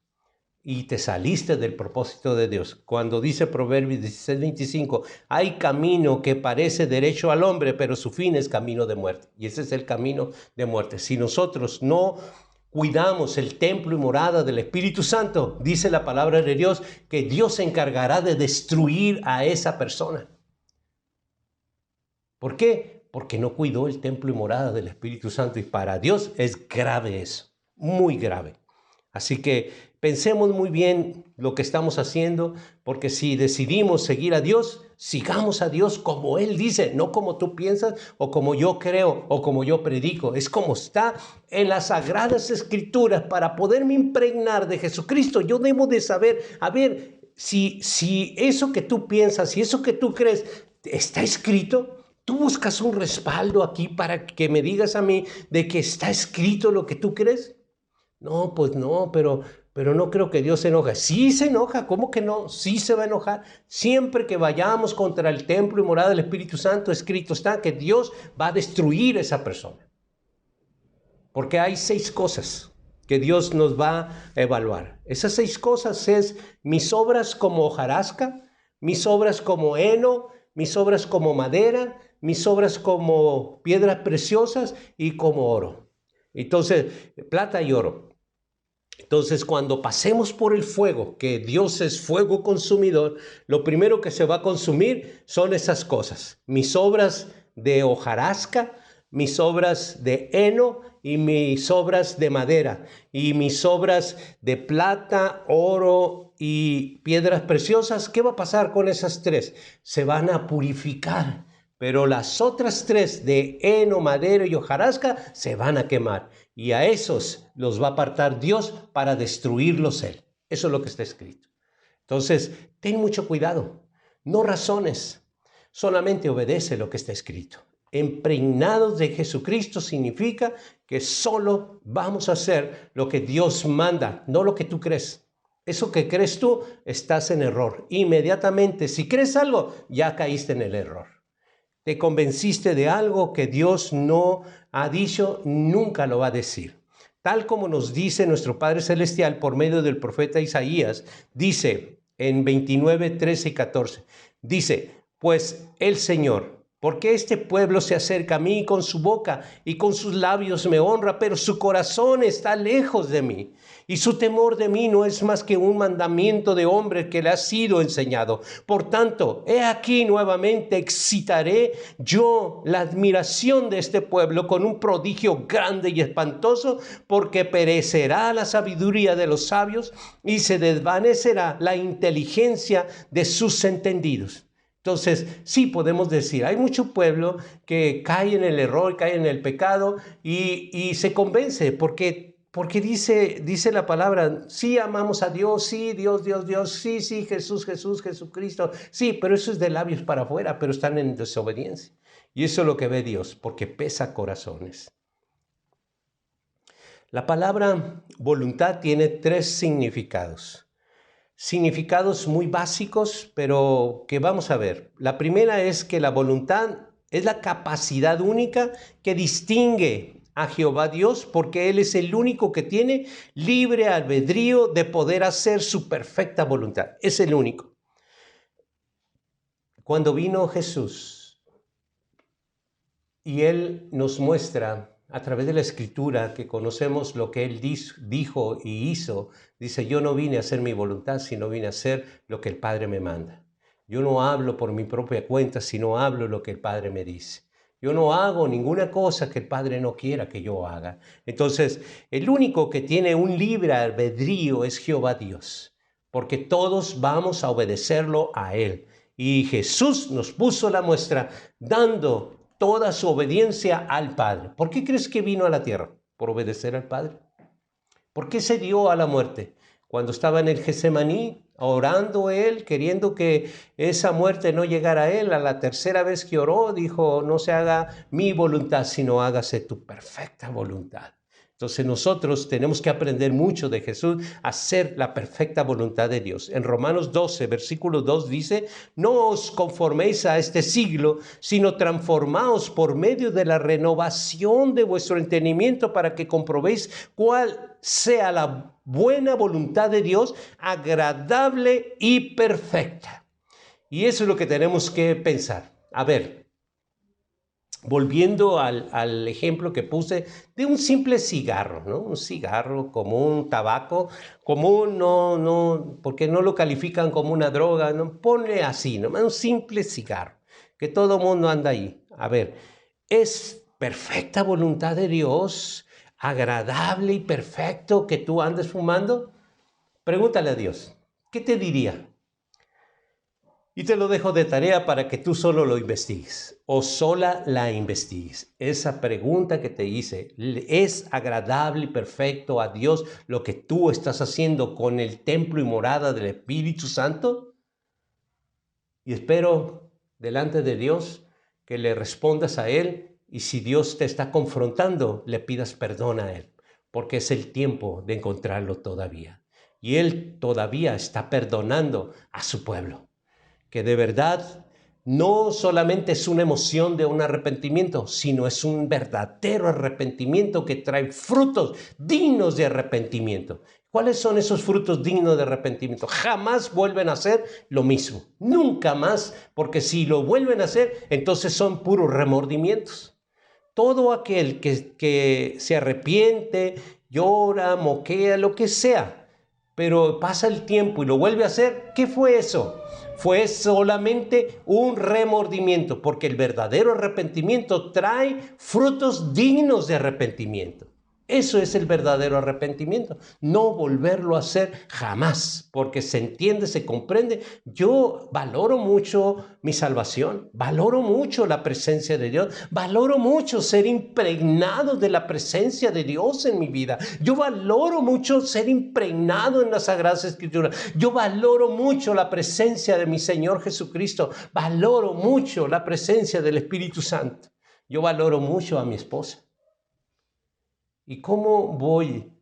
y te saliste del propósito de Dios. Cuando dice Proverbios 16:25, hay camino que parece derecho al hombre, pero su fin es camino de muerte. Y ese es el camino de muerte. Si nosotros no cuidamos el templo y morada del Espíritu Santo, dice la palabra de Dios, que Dios se encargará de destruir a esa persona. ¿Por qué? Porque no cuidó el templo y morada del Espíritu Santo, y para Dios es grave eso, muy grave. Así que pensemos muy bien lo que estamos haciendo, porque si decidimos seguir a Dios, sigamos a Dios como Él dice, no como tú piensas o como yo creo o como yo predico. Es como está en las Sagradas Escrituras. Para poderme impregnar de Jesucristo, yo debo de saber, a ver, si eso que tú piensas, si eso que tú crees está escrito. ¿Tú buscas un respaldo aquí para que me digas a mí de que está escrito lo que tú crees? No, pues no, pero pero no creo que Dios se enoje. Sí se enoja, ¿cómo que no? Sí se va a enojar. Siempre que vayamos contra el templo y morada del Espíritu Santo, escrito está que Dios va a destruir a esa persona. Porque hay 6 cosas que Dios nos va a evaluar. Esas 6 cosas es mis obras como hojarasca, mis obras como heno, mis obras como madera, mis obras como piedras preciosas y como oro. Entonces, plata y oro. Entonces, cuando pasemos por el fuego, que Dios es fuego consumidor, lo primero que se va a consumir son esas cosas. Mis obras de hojarasca, mis obras de heno y mis obras de madera. Y mis obras de plata, oro y piedras preciosas. ¿Qué va a pasar con esas 3? Se van a purificar. Pero las otras 3 de heno, madera y hojarasca se van a quemar. Y a esos los va a apartar Dios para destruirlos Él. Eso es lo que está escrito. Entonces, ten mucho cuidado. No razones. Solamente obedece lo que está escrito. Impregnados de Jesucristo significa que solo vamos a hacer lo que Dios manda, no lo que tú crees. Eso que crees tú, estás en error. Inmediatamente, si crees algo, ya caíste en el error. Te convenciste de algo que Dios no ha dicho, nunca lo va a decir. Tal como nos dice nuestro Padre Celestial por medio del profeta Isaías, dice en 29, 13 y 14, dice, pues el Señor, porque este pueblo se acerca a mí con su boca y con sus labios me honra, pero su corazón está lejos de mí. Y su temor de mí no es más que un mandamiento de hombre que le ha sido enseñado. Por tanto, he aquí nuevamente excitaré yo la admiración de este pueblo con un prodigio grande y espantoso, porque perecerá la sabiduría de los sabios y se desvanecerá la inteligencia de sus entendidos. Entonces, sí podemos decir, hay mucho pueblo que cae en el error, cae en el pecado y se convence porque dice la palabra, sí amamos a Dios, sí, Dios, sí, Jesús, Jesucristo, sí, pero eso es de labios para afuera, pero están en desobediencia. Y eso es lo que ve Dios, porque pesa corazones. La palabra voluntad tiene 3 significados. Significados muy básicos, pero que vamos a ver. La primera es que la voluntad es la capacidad única que distingue a Jehová Dios, porque Él es el único que tiene libre albedrío de poder hacer su perfecta voluntad. Es el único. Cuando vino Jesús y Él nos muestra a través de la Escritura que conocemos lo que Él dijo y hizo, dice, yo no vine a hacer mi voluntad, sino vine a hacer lo que el Padre me manda. Yo no hablo por mi propia cuenta, sino hablo lo que el Padre me dice. Yo no hago ninguna cosa que el Padre no quiera que yo haga. Entonces, el único que tiene un libre albedrío es Jehová Dios, porque todos vamos a obedecerlo a Él. Y Jesús nos puso la muestra dando toda su obediencia al Padre. ¿Por qué crees que vino a la tierra? ¿Por obedecer al Padre? ¿Por qué se dio a la muerte? Cuando estaba en el Getsemaní, orando él, queriendo que esa muerte no llegara a él, a la tercera vez que oró, dijo, no se haga mi voluntad, sino hágase tu perfecta voluntad. Entonces nosotros tenemos que aprender mucho de Jesús a hacer la perfecta voluntad de Dios. En Romanos 12, versículo 2 dice, no os conforméis a este siglo, sino transformaos por medio de la renovación de vuestro entendimiento para que comprobéis cuál sea la buena voluntad de Dios, agradable y perfecta. Y eso es lo que tenemos que pensar. A ver, volviendo al ejemplo que puse de un simple cigarro, ¿no? Un cigarro común, tabaco común, no, porque no lo califican como una droga, ¿no? Ponle así, ¿no? Un simple cigarro, que todo mundo anda ahí. A ver, ¿es perfecta voluntad de Dios, agradable y perfecto que tú andes fumando? Pregúntale a Dios, ¿qué te diría? Y te lo dejo de tarea para que tú solo lo investigues o sola la investigues. Esa pregunta que te hice, ¿es agradable y perfecto a Dios lo que tú estás haciendo con el templo y morada del Espíritu Santo? Y espero delante de Dios que le respondas a Él y si Dios te está confrontando, le pidas perdón a Él, porque es el tiempo de encontrarlo todavía. y Él todavía está perdonando a su pueblo. Que de verdad no solamente es una emoción de un arrepentimiento, sino es un verdadero arrepentimiento que trae frutos dignos de arrepentimiento. ¿Cuáles son esos frutos dignos de arrepentimiento? Jamás vuelven a hacer lo mismo, nunca más, porque si lo vuelven a hacer, entonces son puros remordimientos. Todo aquel que se arrepiente, llora, moquea, lo que sea, pero pasa el tiempo y lo vuelve a hacer, ¿qué fue eso? Fue solamente un remordimiento, porque el verdadero arrepentimiento trae frutos dignos de arrepentimiento. Eso es el verdadero arrepentimiento, no volverlo a hacer jamás, porque se entiende, se comprende. Yo valoro mucho mi salvación, valoro mucho la presencia de Dios, valoro mucho ser impregnado de la presencia de Dios en mi vida. Yo valoro mucho ser impregnado en las Sagradas Escrituras. Yo valoro mucho la presencia de mi Señor Jesucristo. Valoro mucho la presencia del Espíritu Santo. Yo valoro mucho a mi esposa. ¿Y cómo voy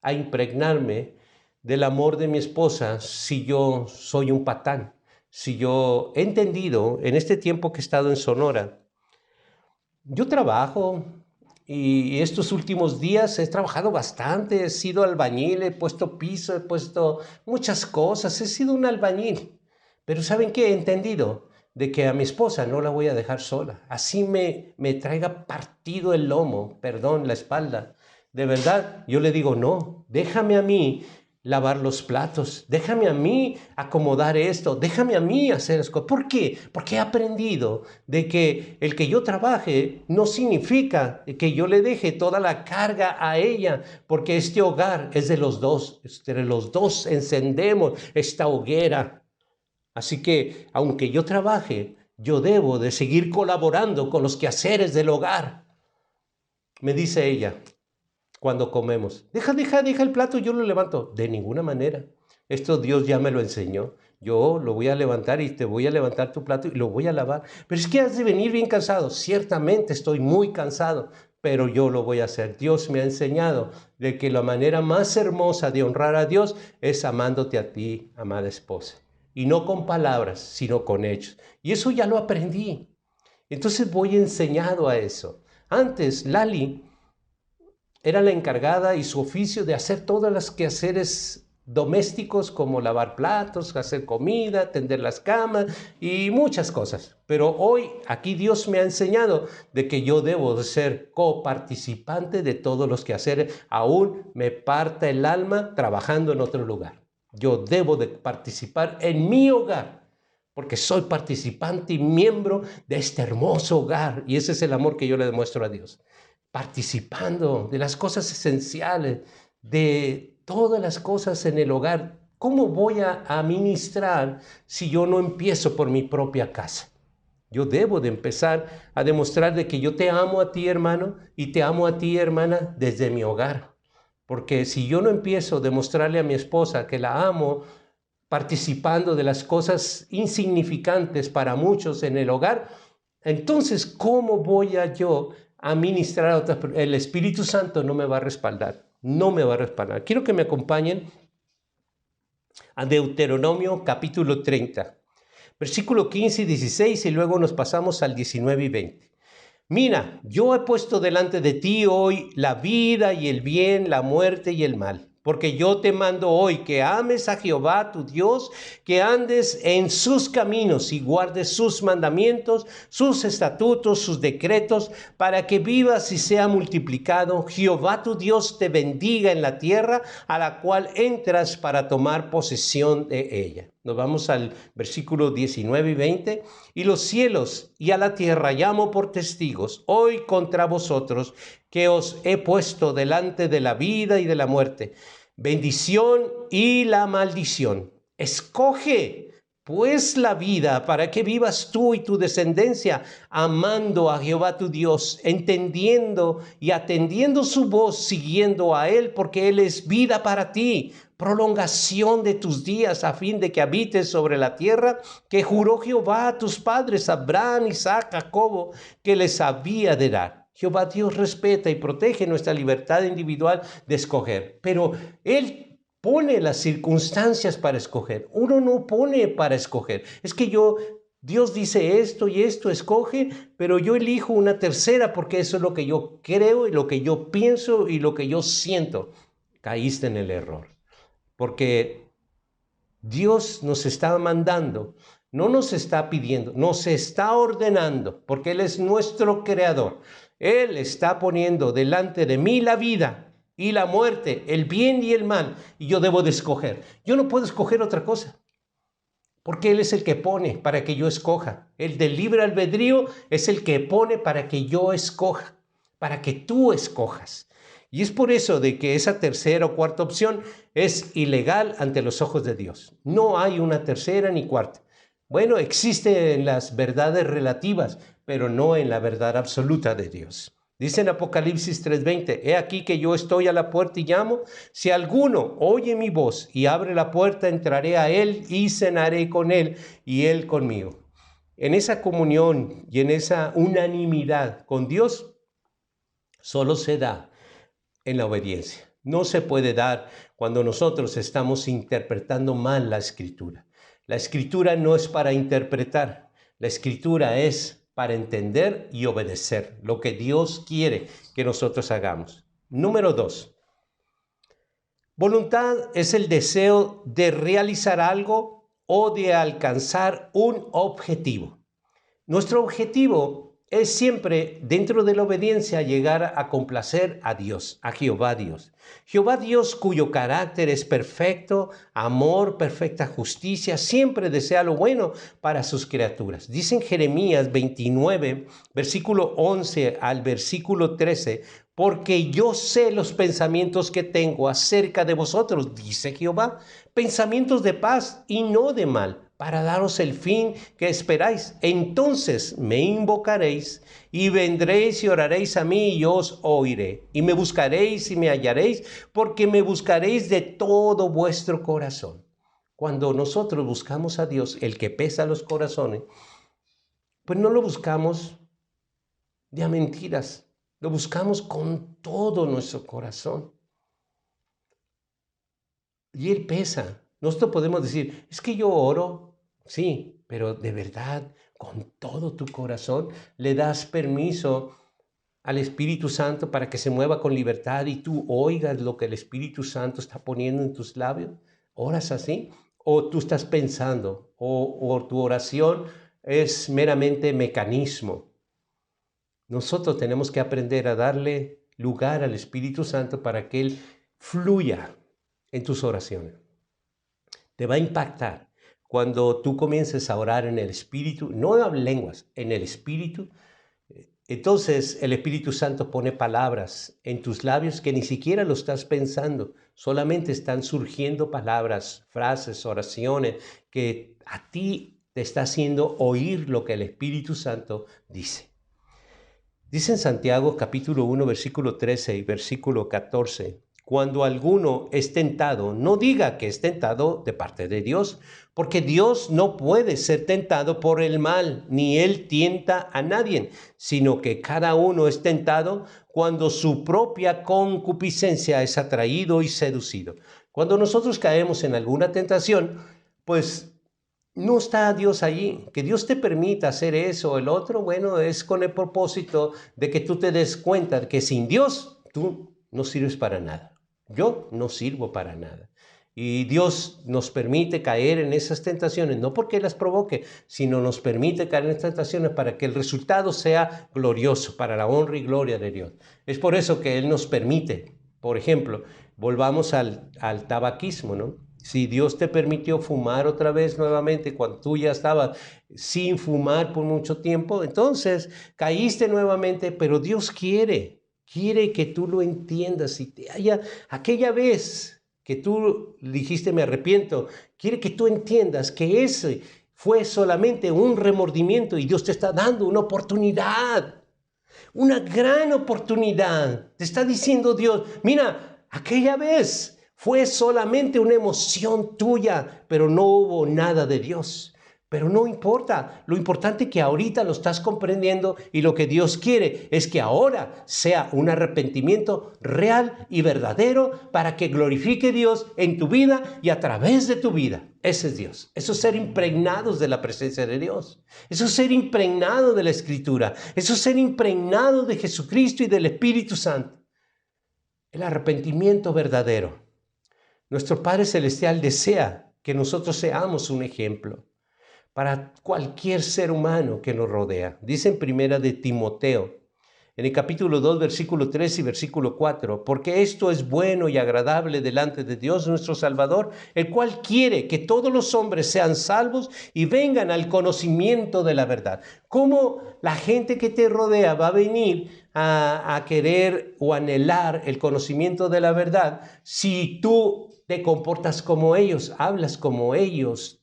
a impregnarme del amor de mi esposa si yo soy un patán? Si yo he entendido en este tiempo que he estado en Sonora, yo trabajo y estos últimos días he trabajado bastante, he sido albañil, he puesto piso, he puesto muchas cosas, he sido un albañil. Pero ¿saben qué? He entendido de que a mi esposa no la voy a dejar sola. Así me traiga partido el lomo, perdón, la espalda. De verdad, yo le digo, no, déjame a mí lavar los platos, déjame a mí acomodar esto, déjame a mí hacer las cosas. ¿Por qué? Porque he aprendido de que el que yo trabaje no significa que yo le deje toda la carga a ella, porque este hogar es de los dos, entre los dos encendemos esta hoguera. Así que, aunque yo trabaje, yo debo de seguir colaborando con los quehaceres del hogar. Me dice ella, cuando comemos, deja el plato, yo lo levanto. De ninguna manera. Esto Dios ya me lo enseñó. Yo lo voy a levantar y te voy a levantar tu plato y lo voy a lavar. Pero es que has de venir bien cansado. Ciertamente estoy muy cansado, pero yo lo voy a hacer. Dios me ha enseñado de que la manera más hermosa de honrar a Dios es amándote a ti, amada esposa. Y no con palabras, sino con hechos. Y eso ya lo aprendí. Entonces voy enseñado a eso. Antes, Lali era la encargada y su oficio de hacer todas las quehaceres domésticos como lavar platos, hacer comida, tender las camas y muchas cosas. Pero hoy aquí Dios me ha enseñado de que yo debo de ser coparticipante de todos los quehaceres, aún me parta el alma trabajando en otro lugar. Yo debo de participar en mi hogar, porque soy participante y miembro de este hermoso hogar, y ese es el amor que yo le demuestro a Dios. Participando de las cosas esenciales, de todas las cosas en el hogar. ¿Cómo voy a ministrar si yo no empiezo por mi propia casa? Yo debo de empezar a demostrar de que yo te amo a ti, hermano, y te amo a ti, hermana, desde mi hogar. Porque si yo no empiezo a demostrarle a mi esposa que la amo, participando de las cosas insignificantes para muchos en el hogar, entonces, ¿cómo voy yo a ministrar a otras personas? El Espíritu Santo no me va a respaldar, no me va a respaldar. Quiero que me acompañen a Deuteronomio capítulo 30, versículo 15 y 16, y luego nos pasamos al 19 y 20. Mira, yo he puesto delante de ti hoy la vida y el bien, la muerte y el mal. Porque yo te mando hoy que ames a Jehová tu Dios, que andes en sus caminos y guardes sus mandamientos, sus estatutos, sus decretos, para que vivas y sea multiplicado. Jehová tu Dios te bendiga en la tierra a la cual entras para tomar posesión de ella. Nos vamos al versículo 19 y 20. Y los cielos y a la tierra llamo por testigos hoy contra vosotros, que os he puesto delante de la vida y de la muerte, bendición y la maldición. Escoge pues la vida para que vivas tú y tu descendencia, amando a Jehová tu Dios, entendiendo y atendiendo su voz, siguiendo a Él, porque Él es vida para ti, prolongación de tus días, a fin de que habites sobre la tierra que juró Jehová a tus padres, Abraham, Isaac, Jacobo, que les había de dar. Jehová Dios respeta y protege nuestra libertad individual de escoger, pero Él pone las circunstancias para escoger. Uno no pone para escoger. Es que Dios dice esto y esto, escoge, pero yo elijo una tercera porque eso es lo que yo creo y lo que yo pienso y lo que yo siento. Caíste en el error. Porque Dios nos está mandando, no nos está pidiendo, nos está ordenando, porque Él es nuestro creador. Él está poniendo delante de mí la vida y la muerte, el bien y el mal, y yo debo de escoger. Yo no puedo escoger otra cosa, porque Él es el que pone para que yo escoja. El del libre albedrío es el que pone para que yo escoja, para que tú escojas. Y es por eso de que esa tercera o cuarta opción es ilegal ante los ojos de Dios. No hay una tercera ni cuarta. Bueno, existen las verdades relativas, pero no en la verdad absoluta de Dios. Dice en Apocalipsis 3:20, he aquí que yo estoy a la puerta y llamo. Si alguno oye mi voz y abre la puerta, entraré a él y cenaré con él y él conmigo. En esa comunión y en esa unanimidad con Dios solo se da en la obediencia. No se puede dar cuando nosotros estamos interpretando mal la Escritura. La Escritura no es para interpretar, la Escritura es para entender y obedecer lo que Dios quiere que nosotros hagamos. Número 2. Voluntad es el deseo de realizar algo o de alcanzar un objetivo. Nuestro objetivo es siempre, dentro de la obediencia, llegar a complacer a Dios, a Jehová Dios. Jehová Dios, cuyo carácter es perfecto, amor, perfecta justicia, siempre desea lo bueno para sus criaturas. Dice en Jeremías 29, versículo 11 al versículo 13, porque yo sé los pensamientos que tengo acerca de vosotros, dice Jehová, pensamientos de paz y no de mal, para daros el fin que esperáis. Entonces me invocaréis y vendréis y oraréis a mí y yo os oiré. Y me buscaréis y me hallaréis, porque me buscaréis de todo vuestro corazón. Cuando nosotros buscamos a Dios, el que pesa los corazones, pues no lo buscamos de a mentiras, lo buscamos con todo nuestro corazón. Y Él pesa. Nosotros podemos decir, es que yo oro. Sí, pero de verdad, con todo tu corazón, le das permiso al Espíritu Santo para que se mueva con libertad y tú oigas lo que el Espíritu Santo está poniendo en tus labios. ¿Oras así? ¿O tú estás pensando? ¿O tu oración es meramente mecanismo? Nosotros tenemos que aprender a darle lugar al Espíritu Santo para que Él fluya en tus oraciones. Te va a impactar. Cuando tú comiences a orar en el Espíritu, no en lenguas, en el Espíritu, entonces el Espíritu Santo pone palabras en tus labios que ni siquiera lo estás pensando, solamente están surgiendo palabras, frases, oraciones que a ti te está haciendo oír lo que el Espíritu Santo dice. Dice en Santiago capítulo 1, versículo 13 y versículo 14, cuando alguno es tentado, no diga que es tentado de parte de Dios, porque Dios no puede ser tentado por el mal, ni Él tienta a nadie, sino que cada uno es tentado cuando su propia concupiscencia es atraído y seducido. Cuando nosotros caemos en alguna tentación, pues no está Dios allí. Que Dios te permita hacer eso o el otro, bueno, es con el propósito de que tú te des cuenta de que sin Dios tú no sirves para nada. Yo no sirvo para nada. Y Dios nos permite caer en esas tentaciones, no porque las provoque, sino nos permite caer en esas tentaciones para que el resultado sea glorioso, para la honra y gloria de Dios. Es por eso que Él nos permite, por ejemplo, volvamos al tabaquismo, ¿no? Si Dios te permitió fumar otra vez nuevamente cuando tú ya estabas sin fumar por mucho tiempo, entonces caíste nuevamente, pero Dios quiere que tú lo entiendas y te haya aquella vez que tú dijiste me arrepiento, quiere que tú entiendas que ese fue solamente un remordimiento y Dios te está dando una oportunidad, una gran oportunidad. Te está diciendo Dios, mira, aquella vez fue solamente una emoción tuya, pero no hubo nada de Dios. Pero no importa, lo importante es que ahorita lo estás comprendiendo y lo que Dios quiere es que ahora sea un arrepentimiento real y verdadero para que glorifique a Dios en tu vida y a través de tu vida. Ese es Dios. Eso es ser impregnados de la presencia de Dios. Eso es ser impregnado de la Escritura. Eso es ser impregnado de Jesucristo y del Espíritu Santo. El arrepentimiento verdadero. Nuestro Padre Celestial desea que nosotros seamos un ejemplo para cualquier ser humano que nos rodea. Dice en primera de Timoteo, en el capítulo 2, versículo 3 y versículo 4, porque esto es bueno y agradable delante de Dios nuestro Salvador, el cual quiere que todos los hombres sean salvos y vengan al conocimiento de la verdad. ¿Cómo la gente que te rodea va a venir a querer o anhelar el conocimiento de la verdad si tú te comportas como ellos, hablas como ellos,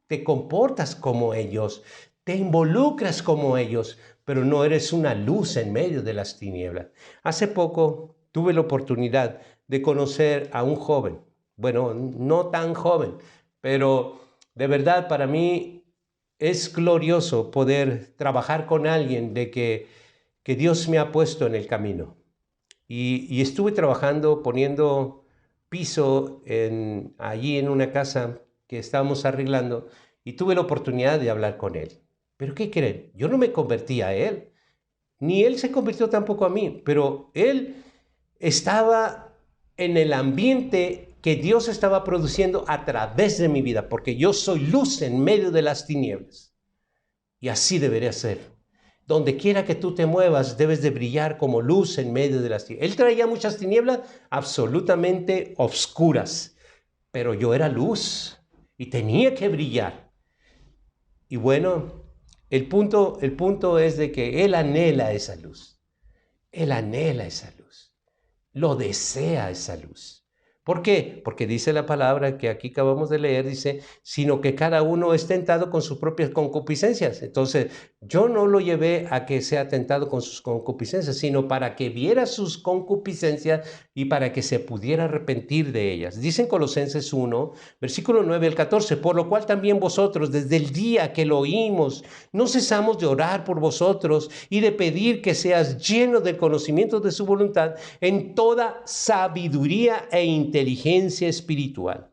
te comportas como ellos, te involucras como ellos, pero no eres una luz en medio de las tinieblas? Hace poco tuve la oportunidad de conocer a un joven, bueno, no tan joven, pero de verdad para mí es glorioso poder trabajar con alguien de que Dios me ha puesto en el camino. Y estuve trabajando, poniendo piso allí en una casa que estábamos arreglando y tuve la oportunidad de hablar con él. ¿Pero qué creen? Yo no me convertí a él, ni él se convirtió tampoco a mí, pero él estaba en el ambiente que Dios estaba produciendo a través de mi vida, porque yo soy luz en medio de las tinieblas. Y así debería ser. Donde quiera que tú te muevas, debes de brillar como luz en medio de las tinieblas. Él traía muchas tinieblas absolutamente oscuras, pero yo era luz y tenía que brillar. Y bueno, el punto es de que él anhela esa luz. Él anhela esa luz. Lo desea esa luz. ¿Por qué? Porque dice la palabra que aquí acabamos de leer, dice, sino que cada uno es tentado con sus propias concupiscencias. Entonces, yo no lo llevé a que sea tentado con sus concupiscencias, sino para que viera sus concupiscencias y para que se pudiera arrepentir de ellas. Dice en Colosenses 1, versículo 9 al 14, por lo cual también vosotros, desde el día que lo oímos, no cesamos de orar por vosotros y de pedir que seas lleno del conocimiento de su voluntad en toda sabiduría e inteligencia espiritual,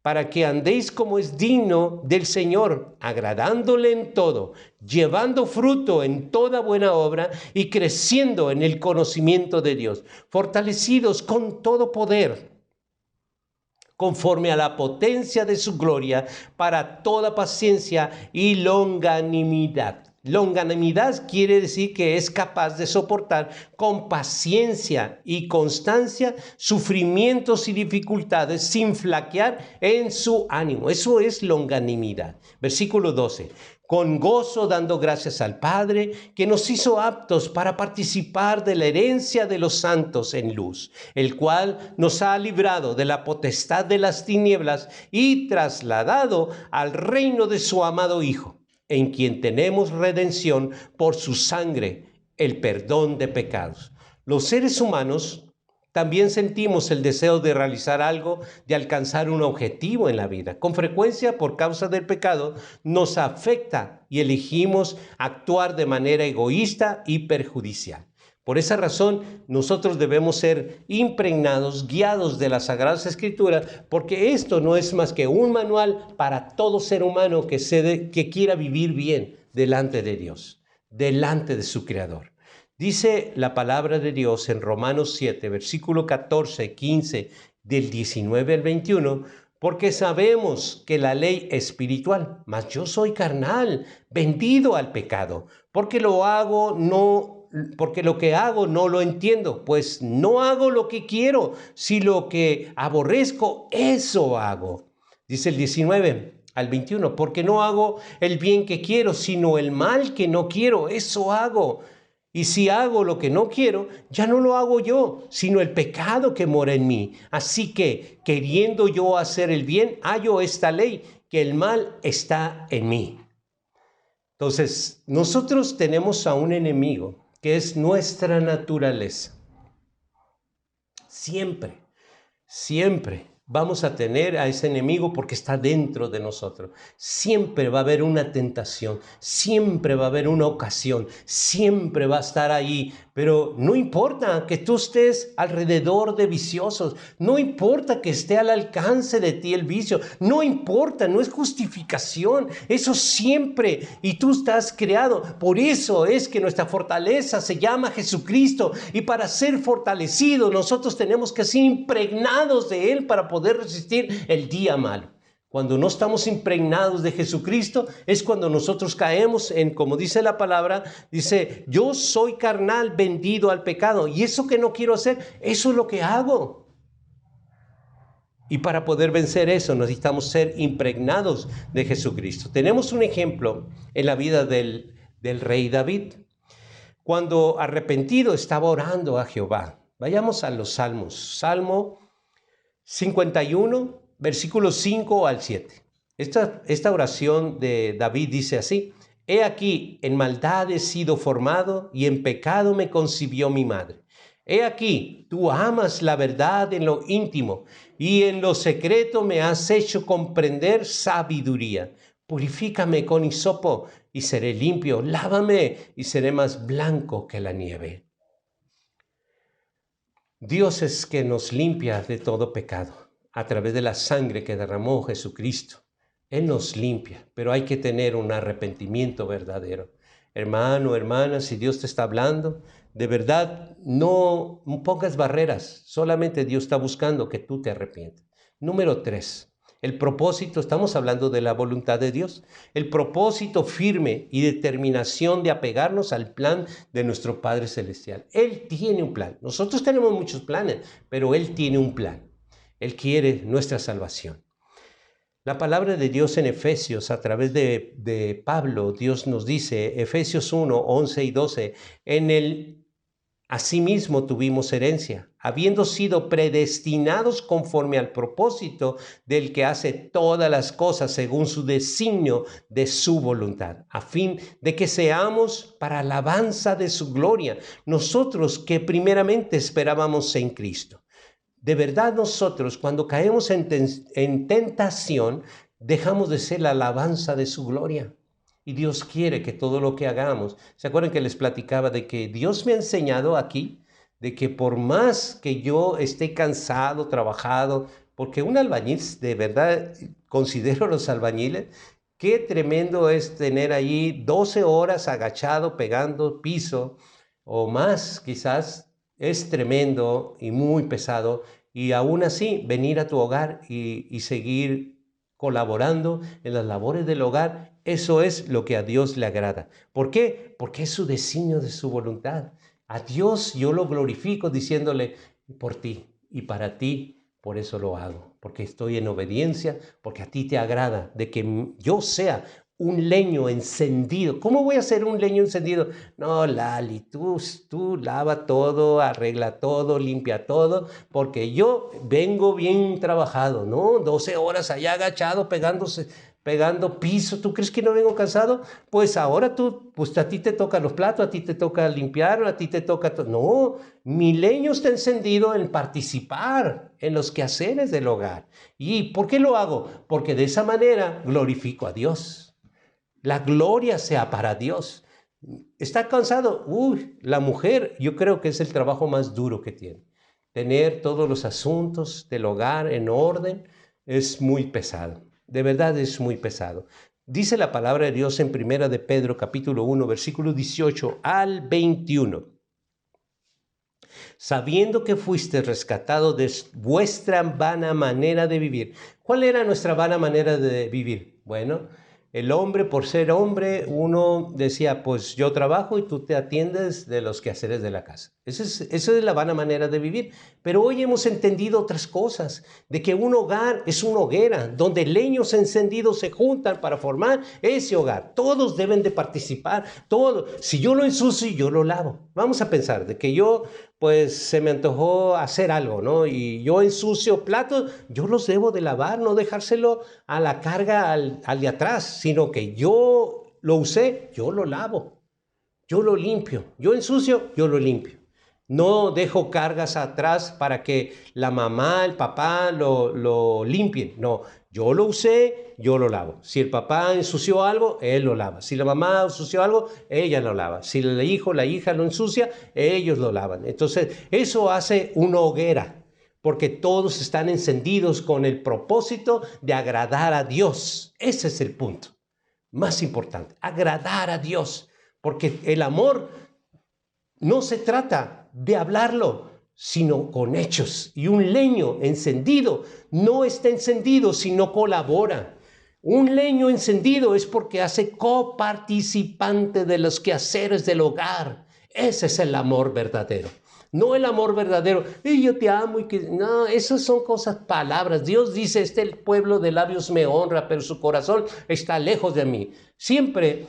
para que andéis como es digno del Señor, agradándole en todo, llevando fruto en toda buena obra y creciendo en el conocimiento de Dios, fortalecidos con todo poder, conforme a la potencia de su gloria, para toda paciencia y longanimidad. Longanimidad quiere decir que es capaz de soportar con paciencia y constancia sufrimientos y dificultades sin flaquear en su ánimo. Eso es longanimidad. Versículo 12. Con gozo dando gracias al Padre, que nos hizo aptos para participar de la herencia de los santos en luz, el cual nos ha librado de la potestad de las tinieblas y trasladado al reino de su amado Hijo, en quien tenemos redención por su sangre, el perdón de pecados. Los seres humanos también sentimos el deseo de realizar algo, de alcanzar un objetivo en la vida. Con frecuencia, por causa del pecado, nos afecta y elegimos actuar de manera egoísta y perjudicial. Por esa razón, nosotros debemos ser impregnados, guiados de las Sagradas Escrituras, porque esto no es más que un manual para todo ser humano que quiera vivir bien delante de Dios, delante de su Creador. Dice la palabra de Dios en Romanos 7, versículo 14, 15, del 19 al 21, porque sabemos que la ley es espiritual, mas yo soy carnal, vendido al pecado, porque lo que hago no lo entiendo, pues no hago lo que quiero, si lo que aborrezco, eso hago. Dice el 19 al 21, porque no hago el bien que quiero, sino el mal que no quiero, eso hago. Y si hago lo que no quiero, ya no lo hago yo, sino el pecado que mora en mí. Así que, queriendo yo hacer el bien, hallo esta ley, que el mal está en mí. Entonces, nosotros tenemos a un enemigo que es nuestra naturaleza. Siempre vamos a tener a ese enemigo porque está dentro de nosotros. Siempre va a haber una tentación, siempre va a haber una ocasión, siempre va a estar ahí. Pero no importa que tú estés alrededor de viciosos, no importa que esté al alcance de ti el vicio, no importa, no es justificación, eso siempre, y tú estás creado. Por eso es que nuestra fortaleza se llama Jesucristo, y para ser fortalecidos nosotros tenemos que ser impregnados de Él para poder resistir el día malo. Cuando no estamos impregnados de Jesucristo es cuando nosotros caemos en, como dice la palabra, dice, yo soy carnal, vendido al pecado. Y eso que no quiero hacer, eso es lo que hago. Y para poder vencer eso necesitamos ser impregnados de Jesucristo. Tenemos un ejemplo en la vida del rey David. Cuando arrepentido estaba orando a Jehová. Vayamos a los salmos. Salmo 51. Versículos 5 al 7. Esta oración de David dice así: He aquí, en maldad he sido formado, y en pecado me concibió mi madre. He aquí, tú amas la verdad en lo íntimo, y en lo secreto me has hecho comprender sabiduría. Purifícame con hisopo, y seré limpio. Lávame, y seré más blanco que la nieve. Dios es que nos limpia de todo pecado. A través de la sangre que derramó Jesucristo. Él nos limpia, pero hay que tener un arrepentimiento verdadero. Hermano, hermana, si Dios te está hablando, de verdad no pongas barreras, solamente Dios está buscando que tú te arrepientas. Número 3, el propósito, estamos hablando de la voluntad de Dios, el propósito firme y determinación de apegarnos al plan de nuestro Padre Celestial. Él tiene un plan, nosotros tenemos muchos planes, pero Él tiene un plan. Él quiere nuestra salvación. La palabra de Dios en Efesios, a través de Pablo, Dios nos dice, Efesios 1, 11 y 12, en él asimismo tuvimos herencia, habiendo sido predestinados conforme al propósito del que hace todas las cosas según su designio de su voluntad, a fin de que seamos para alabanza de su gloria, nosotros que primeramente esperábamos en Cristo. De verdad nosotros cuando caemos en tentación dejamos de ser la alabanza de su gloria. Y Dios quiere que todo lo que hagamos, ¿se acuerdan que les platicaba de que Dios me ha enseñado aquí? De que por más que yo esté cansado, trabajado, porque un albañil, de verdad considero los albañiles, qué tremendo es tener ahí 12 horas agachado pegando piso o más quizás. Es tremendo y muy pesado, y aún así venir a tu hogar y seguir colaborando en las labores del hogar, eso es lo que a Dios le agrada. ¿Por qué? Porque es su designio de su voluntad. A Dios yo lo glorifico diciéndole, por ti y para ti, por eso lo hago, porque estoy en obediencia, porque a ti te agrada de que yo sea un leño encendido. ¿Cómo voy a hacer un leño encendido? No, Lali, tú lava todo, arregla todo, limpia todo, porque yo vengo bien trabajado, ¿no? 12 horas allá agachado, pegando piso. ¿Tú crees que no vengo cansado? Pues ahora pues a ti te toca los platos, a ti te toca limpiar, a ti te toca todo. No, mi leño está encendido en participar en los quehaceres del hogar. ¿Y por qué lo hago? Porque de esa manera glorifico a Dios. La gloria sea para Dios. ¿Está cansado? La mujer, yo creo que es el trabajo más duro que tiene. Tener todos los asuntos del hogar en orden es muy pesado. De verdad es muy pesado. Dice la palabra de Dios en Primera de Pedro, capítulo 1, versículo 18 al 21. Sabiendo que fuiste rescatado de vuestra vana manera de vivir. ¿Cuál era nuestra vana manera de vivir? Bueno, el hombre, por ser hombre, uno decía, pues yo trabajo y tú te atiendes de los quehaceres de la casa. Esa es la vana manera de vivir. Pero hoy hemos entendido otras cosas, de que un hogar es una hoguera, donde leños encendidos se juntan para formar ese hogar. Todos deben de participar, todos. Si yo lo ensucio, yo lo lavo. Vamos a pensar de que yo, pues se me antojó hacer algo, ¿no? Y yo ensucio platos, yo los debo de lavar, no dejárselo a la carga al de atrás, sino que yo lo usé, yo lo lavo, yo lo limpio, yo ensucio, yo lo limpio. No dejo cargas atrás para que la mamá, el papá lo limpien. No, yo lo usé, yo lo lavo. Si el papá ensució algo, él lo lava. Si la mamá ensució algo, ella lo lava. Si el hijo, la hija lo ensucia, ellos lo lavan. Entonces, eso hace una hoguera, porque todos están encendidos con el propósito de agradar a Dios. Ese es el punto más importante, agradar a Dios, porque el amor no se trata de hablarlo, sino con hechos. Y un leño encendido no está encendido si no colabora. Un leño encendido es porque hace coparticipante de los quehaceres del hogar. Ese es el amor verdadero. No el amor verdadero, y yo te amo y que no, esas son cosas, palabras. Dios dice, el pueblo de labios me honra, pero su corazón está lejos de mí. Siempre,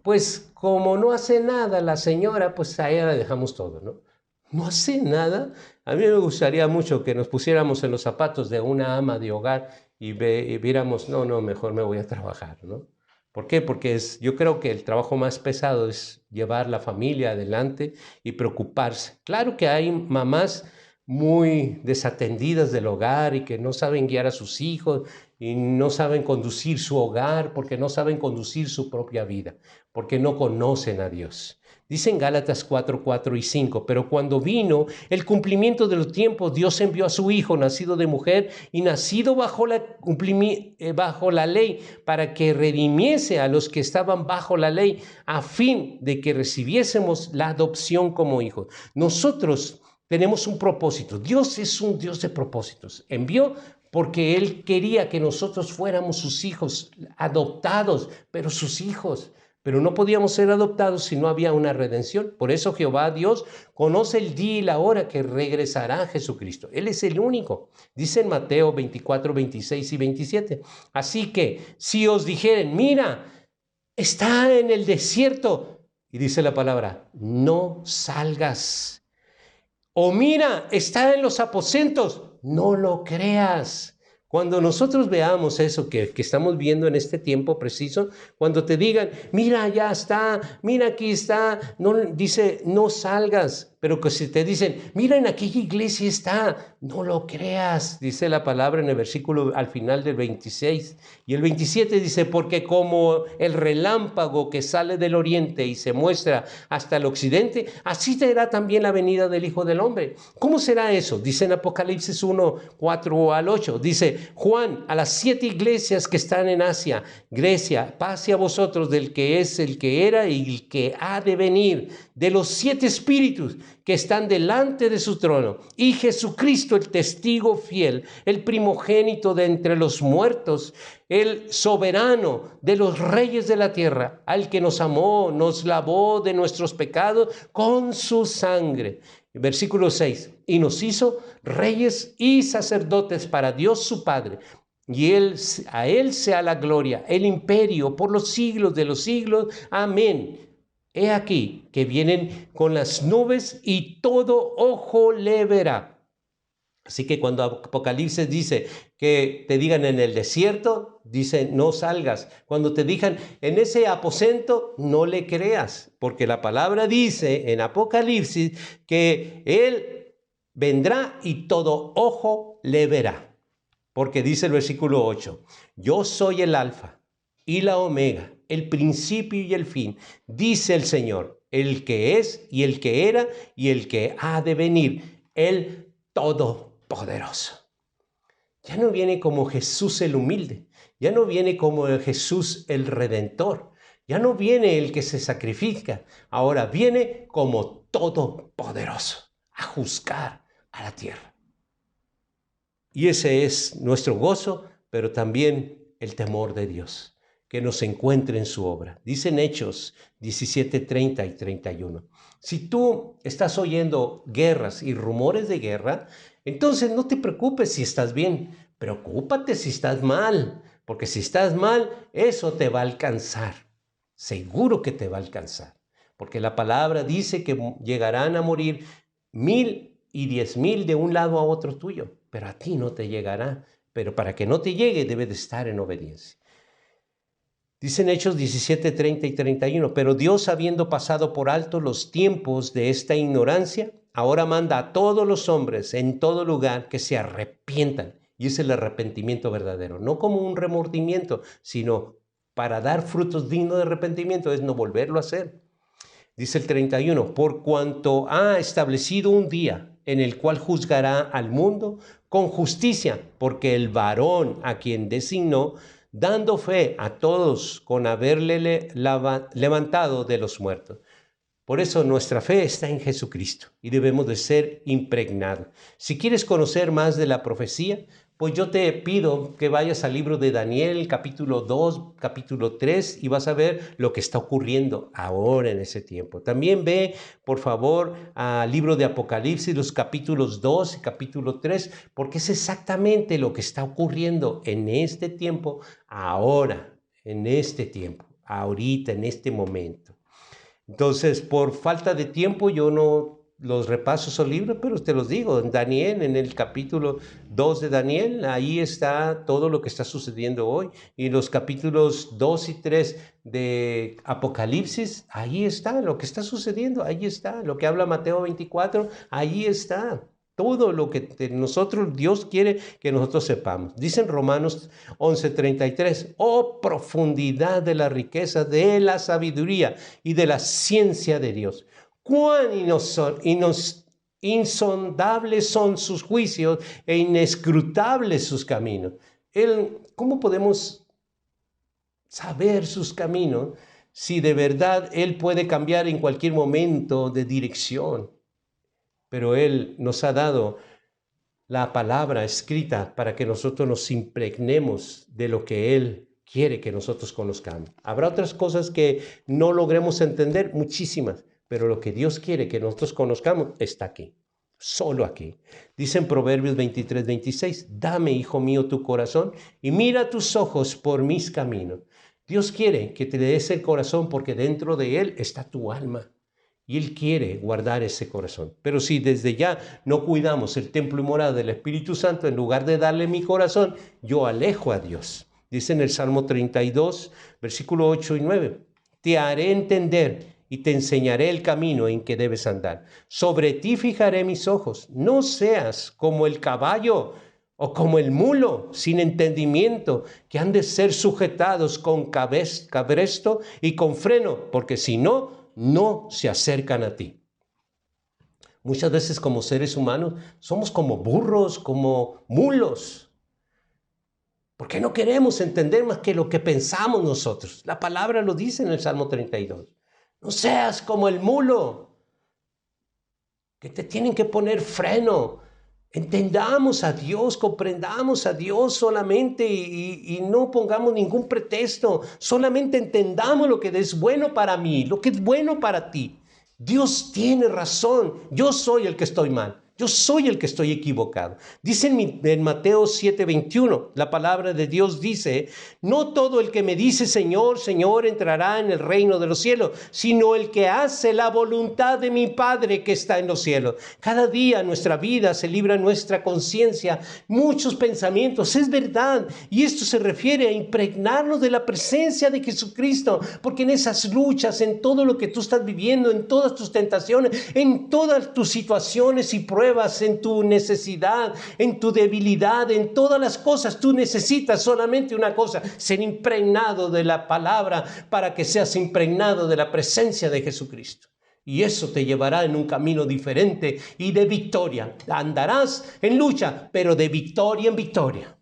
pues como no hace nada la señora, pues a ella la dejamos todo, ¿no? No hace nada. A mí me gustaría mucho que nos pusiéramos en los zapatos de una ama de hogar y viéramos, no, mejor me voy a trabajar, ¿no? ¿Por qué? Porque yo creo que el trabajo más pesado es llevar la familia adelante y preocuparse. Claro que hay mamás muy desatendidas del hogar y que no saben guiar a sus hijos y no saben conducir su hogar porque no saben conducir su propia vida, porque no conocen a Dios. Dicen Gálatas 4, 4 y 5, pero cuando vino el cumplimiento de los tiempos, Dios envió a su Hijo, nacido de mujer y nacido bajo la ley, para que redimiese a los que estaban bajo la ley, a fin de que recibiésemos la adopción como hijos. Nosotros tenemos un propósito. Dios es un Dios de propósitos. Envió porque Él quería que nosotros fuéramos sus hijos, adoptados, pero sus hijos. Pero no podíamos ser adoptados si no había una redención. Por eso Jehová Dios conoce el día y la hora que regresará Jesucristo. Él es el único. Dice en Mateo 24, 26 y 27. Así que si os dijeren, mira, está en el desierto, y dice la palabra, no salgas. O mira, está en los aposentos, no lo creas. Cuando nosotros veamos eso que estamos viendo en este tiempo preciso, cuando te digan, mira, ya está, mira, aquí está, no, dice, no salgas. Pero que si te dicen, mira, en aquella iglesia está, no lo creas, dice la palabra en el versículo al final del 26. Y el 27 dice, porque como el relámpago que sale del oriente y se muestra hasta el occidente, así será también la venida del Hijo del Hombre. ¿Cómo será eso? Dice en Apocalipsis 1, 4 al 8. Dice, Juan, a las 7 iglesias que están en Asia, Grecia, pase a vosotros del que es, el que era y el que ha de venir, de los 7 espíritus que están delante de su trono, y Jesucristo, el testigo fiel, el primogénito de entre los muertos, el soberano de los reyes de la tierra, al que nos amó, nos lavó de nuestros pecados con su sangre. Versículo 6, y nos hizo reyes y sacerdotes para Dios su Padre. Y a él sea la gloria, el imperio por los siglos de los siglos. Amén. He aquí que vienen con las nubes y todo ojo le verá. Así que cuando Apocalipsis dice que te digan en el desierto, dice no salgas. Cuando te digan en ese aposento, no le creas, porque la palabra dice en Apocalipsis que Él vendrá y todo ojo le verá. Porque dice el versículo 8, yo soy el alfa y la omega, el principio y el fin, dice el Señor, el que es y el que era y el que ha de venir, el todopoderoso. Ya no viene como Jesús el humilde, ya no viene como Jesús el redentor, ya no viene el que se sacrifica, ahora viene como todopoderoso a juzgar a la tierra. Y ese es nuestro gozo, pero también el temor de Dios, que nos encuentre en su obra. Dicen Hechos 17, 30 y 31. Si tú estás oyendo guerras y rumores de guerra, entonces no te preocupes si estás bien, preocúpate si estás mal, porque si estás mal, eso te va a alcanzar. Seguro que te va a alcanzar, porque la palabra dice que llegarán a morir 1,000 y 10,000 de un lado a otro tuyo, pero a ti no te llegará. Pero para que no te llegue, debes de estar en obediencia. Dicen Hechos 17, 30 y 31, pero Dios, habiendo pasado por alto los tiempos de esta ignorancia, ahora manda a todos los hombres en todo lugar que se arrepientan. Y es el arrepentimiento verdadero, no como un remordimiento, sino para dar frutos dignos de arrepentimiento, es no volverlo a hacer. Dice el 31, por cuanto ha establecido un día en el cual juzgará al mundo con justicia, porque el varón a quien designó, dando fe a todos con haberle levantado de los muertos. Por eso nuestra fe está en Jesucristo y debemos de ser impregnados. Si quieres conocer más de la profecía, pues yo te pido que vayas al libro de Daniel, capítulo 2, capítulo 3, y vas a ver lo que está ocurriendo ahora en ese tiempo. También ve, por favor, al libro de Apocalipsis, los capítulos 2 y capítulo 3, porque es exactamente lo que está ocurriendo en este tiempo, ahora, en este tiempo, ahorita, en este momento. Entonces, por falta de tiempo, yo no los repaso esos libros, pero te los digo, en Daniel, en el capítulo 2 de Daniel, ahí está todo lo que está sucediendo hoy. Y los capítulos 2 y 3 de Apocalipsis, ahí está lo que está sucediendo, ahí está. Lo que habla Mateo 24, ahí está. Todo lo que nosotros, Dios quiere que nosotros sepamos. Dice en Romanos 11:33, oh profundidad de la riqueza, de la sabiduría y de la ciencia de Dios. Cuán insondables son sus juicios e inescrutables sus caminos. ¿Cómo podemos saber sus caminos si de verdad Él puede cambiar en cualquier momento de dirección? Pero Él nos ha dado la palabra escrita para que nosotros nos impregnemos de lo que Él quiere que nosotros conozcamos. Habrá otras cosas que no logremos entender, muchísimas, pero lo que Dios quiere que nosotros conozcamos está aquí, solo aquí. Dice en Proverbios 23:26, dame, hijo mío, tu corazón y mira tus ojos por mis caminos. Dios quiere que te des el corazón porque dentro de Él está tu alma. Y Él quiere guardar ese corazón. Pero si desde ya no cuidamos el templo y morada del Espíritu Santo, en lugar de darle mi corazón, yo alejo a Dios. Dice en el Salmo 32, versículo 8 y 9, te haré entender y te enseñaré el camino en que debes andar. Sobre ti fijaré mis ojos. No seas como el caballo o como el mulo sin entendimiento, que han de ser sujetados con cabresto y con freno, porque si no, no se acercan a ti. Muchas veces como seres humanos somos como burros, como mulos, porque no queremos entender más que lo que pensamos nosotros. La palabra lo dice en el Salmo 32. No seas como el mulo, que te tienen que poner freno. Entendamos a Dios, comprendamos a Dios solamente y no pongamos ningún pretexto. Solamente entendamos lo que es bueno para mí, lo que es bueno para ti. Dios tiene razón. Yo soy el que estoy mal. Yo soy el que estoy equivocado. Dice en Mateo 7:21, la palabra de Dios dice, no todo el que me dice Señor, Señor entrará en el reino de los cielos, sino el que hace la voluntad de mi Padre que está en los cielos. Cada día en nuestra vida se libra nuestra conciencia, muchos pensamientos, es verdad. Y esto se refiere a impregnarnos de la presencia de Jesucristo, porque en esas luchas, en todo lo que tú estás viviendo, en todas tus tentaciones, en todas tus situaciones y pruebas, en tu necesidad, en tu debilidad, en todas las cosas, tú necesitas solamente una cosa, ser impregnado de la palabra para que seas impregnado de la presencia de Jesucristo. Y eso te llevará en un camino diferente y de victoria. Andarás en lucha, pero de victoria en victoria.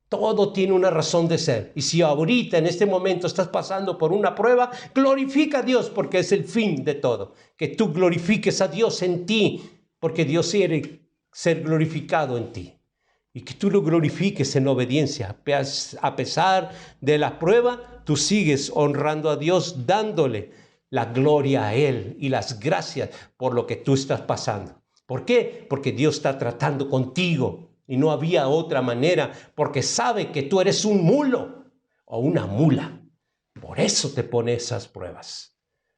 Todo tiene una razón de ser. Y si ahorita en este momento estás pasando por una prueba, glorifica a Dios porque es el fin de todo. Que tú glorifiques a Dios en ti, porque Dios quiere ser glorificado en ti. Y que tú lo glorifiques en obediencia. A pesar de la prueba, tú sigues honrando a Dios, dándole la gloria a Él y las gracias por lo que tú estás pasando. ¿Por qué? Porque Dios está tratando contigo y no había otra manera, porque sabe que tú eres un mulo o una mula. Por eso te pone esas pruebas.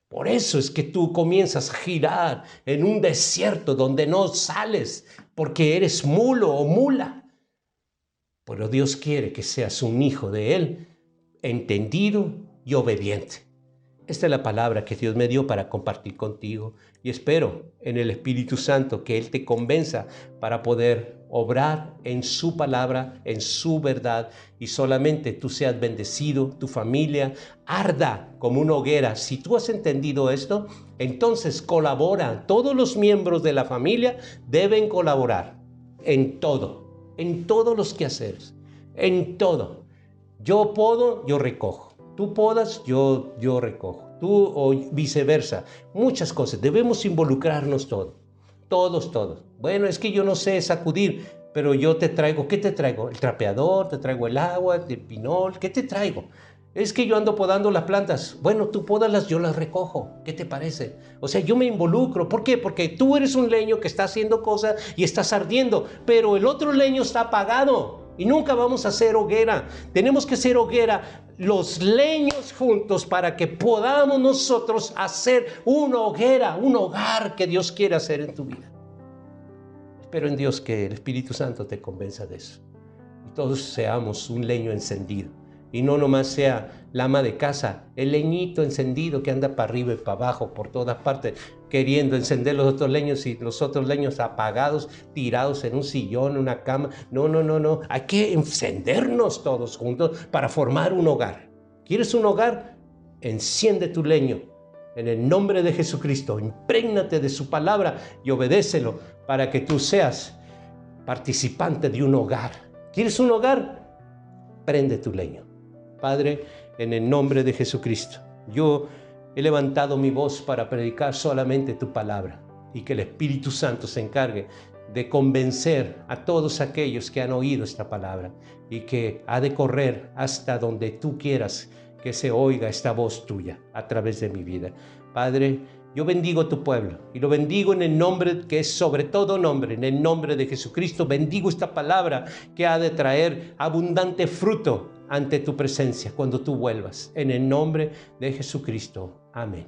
Por eso es que tú comienzas a girar en un desierto donde no sales, porque eres mulo o mula. Pero Dios quiere que seas un hijo de Él, entendido y obediente. Esta es la palabra que Dios me dio para compartir contigo y espero en el Espíritu Santo que Él te convenza para poder obrar en su palabra, en su verdad y solamente tú seas bendecido, tu familia arda como una hoguera. Si tú has entendido esto, entonces colabora. Todos los miembros de la familia deben colaborar en todo, en todos los quehaceres, en todo. Yo podo, yo recojo. Tú podas, yo recojo. Tú o viceversa. Muchas cosas. Debemos involucrarnos todos. Todos. Bueno, es que yo no sé sacudir, pero yo te traigo. ¿Qué te traigo? El trapeador, te traigo el agua, el pinol. ¿Qué te traigo? Es que yo ando podando las plantas. Bueno, tú pódalas, yo las recojo. ¿Qué te parece? O sea, yo me involucro. ¿Por qué? Porque tú eres un leño que está haciendo cosas y estás ardiendo, pero el otro leño está apagado. Y nunca vamos a hacer hoguera. Tenemos que hacer hoguera los leños juntos para que podamos nosotros hacer una hoguera, un hogar que Dios quiere hacer en tu vida. Espero en Dios que el Espíritu Santo te convenza de eso. Y todos seamos un leño encendido. Y no nomás sea la ama de casa, el leñito encendido que anda para arriba y para abajo, por todas partes, queriendo encender los otros leños y los otros leños apagados, tirados en un sillón, en una cama. No. Hay que encendernos todos juntos para formar un hogar. ¿Quieres un hogar? Enciende tu leño. En el nombre de Jesucristo, imprégnate de su palabra y obedécelo para que tú seas participante de un hogar. ¿Quieres un hogar? Prende tu leño. Padre, en el nombre de Jesucristo, yo he levantado mi voz para predicar solamente tu palabra y que el Espíritu Santo se encargue de convencer a todos aquellos que han oído esta palabra y que ha de correr hasta donde tú quieras que se oiga esta voz tuya a través de mi vida. Padre, yo bendigo a tu pueblo y lo bendigo en el nombre que es sobre todo nombre, en el nombre de Jesucristo. Bendigo esta palabra que ha de traer abundante fruto ante tu presencia cuando tú vuelvas. En el nombre de Jesucristo. Amén.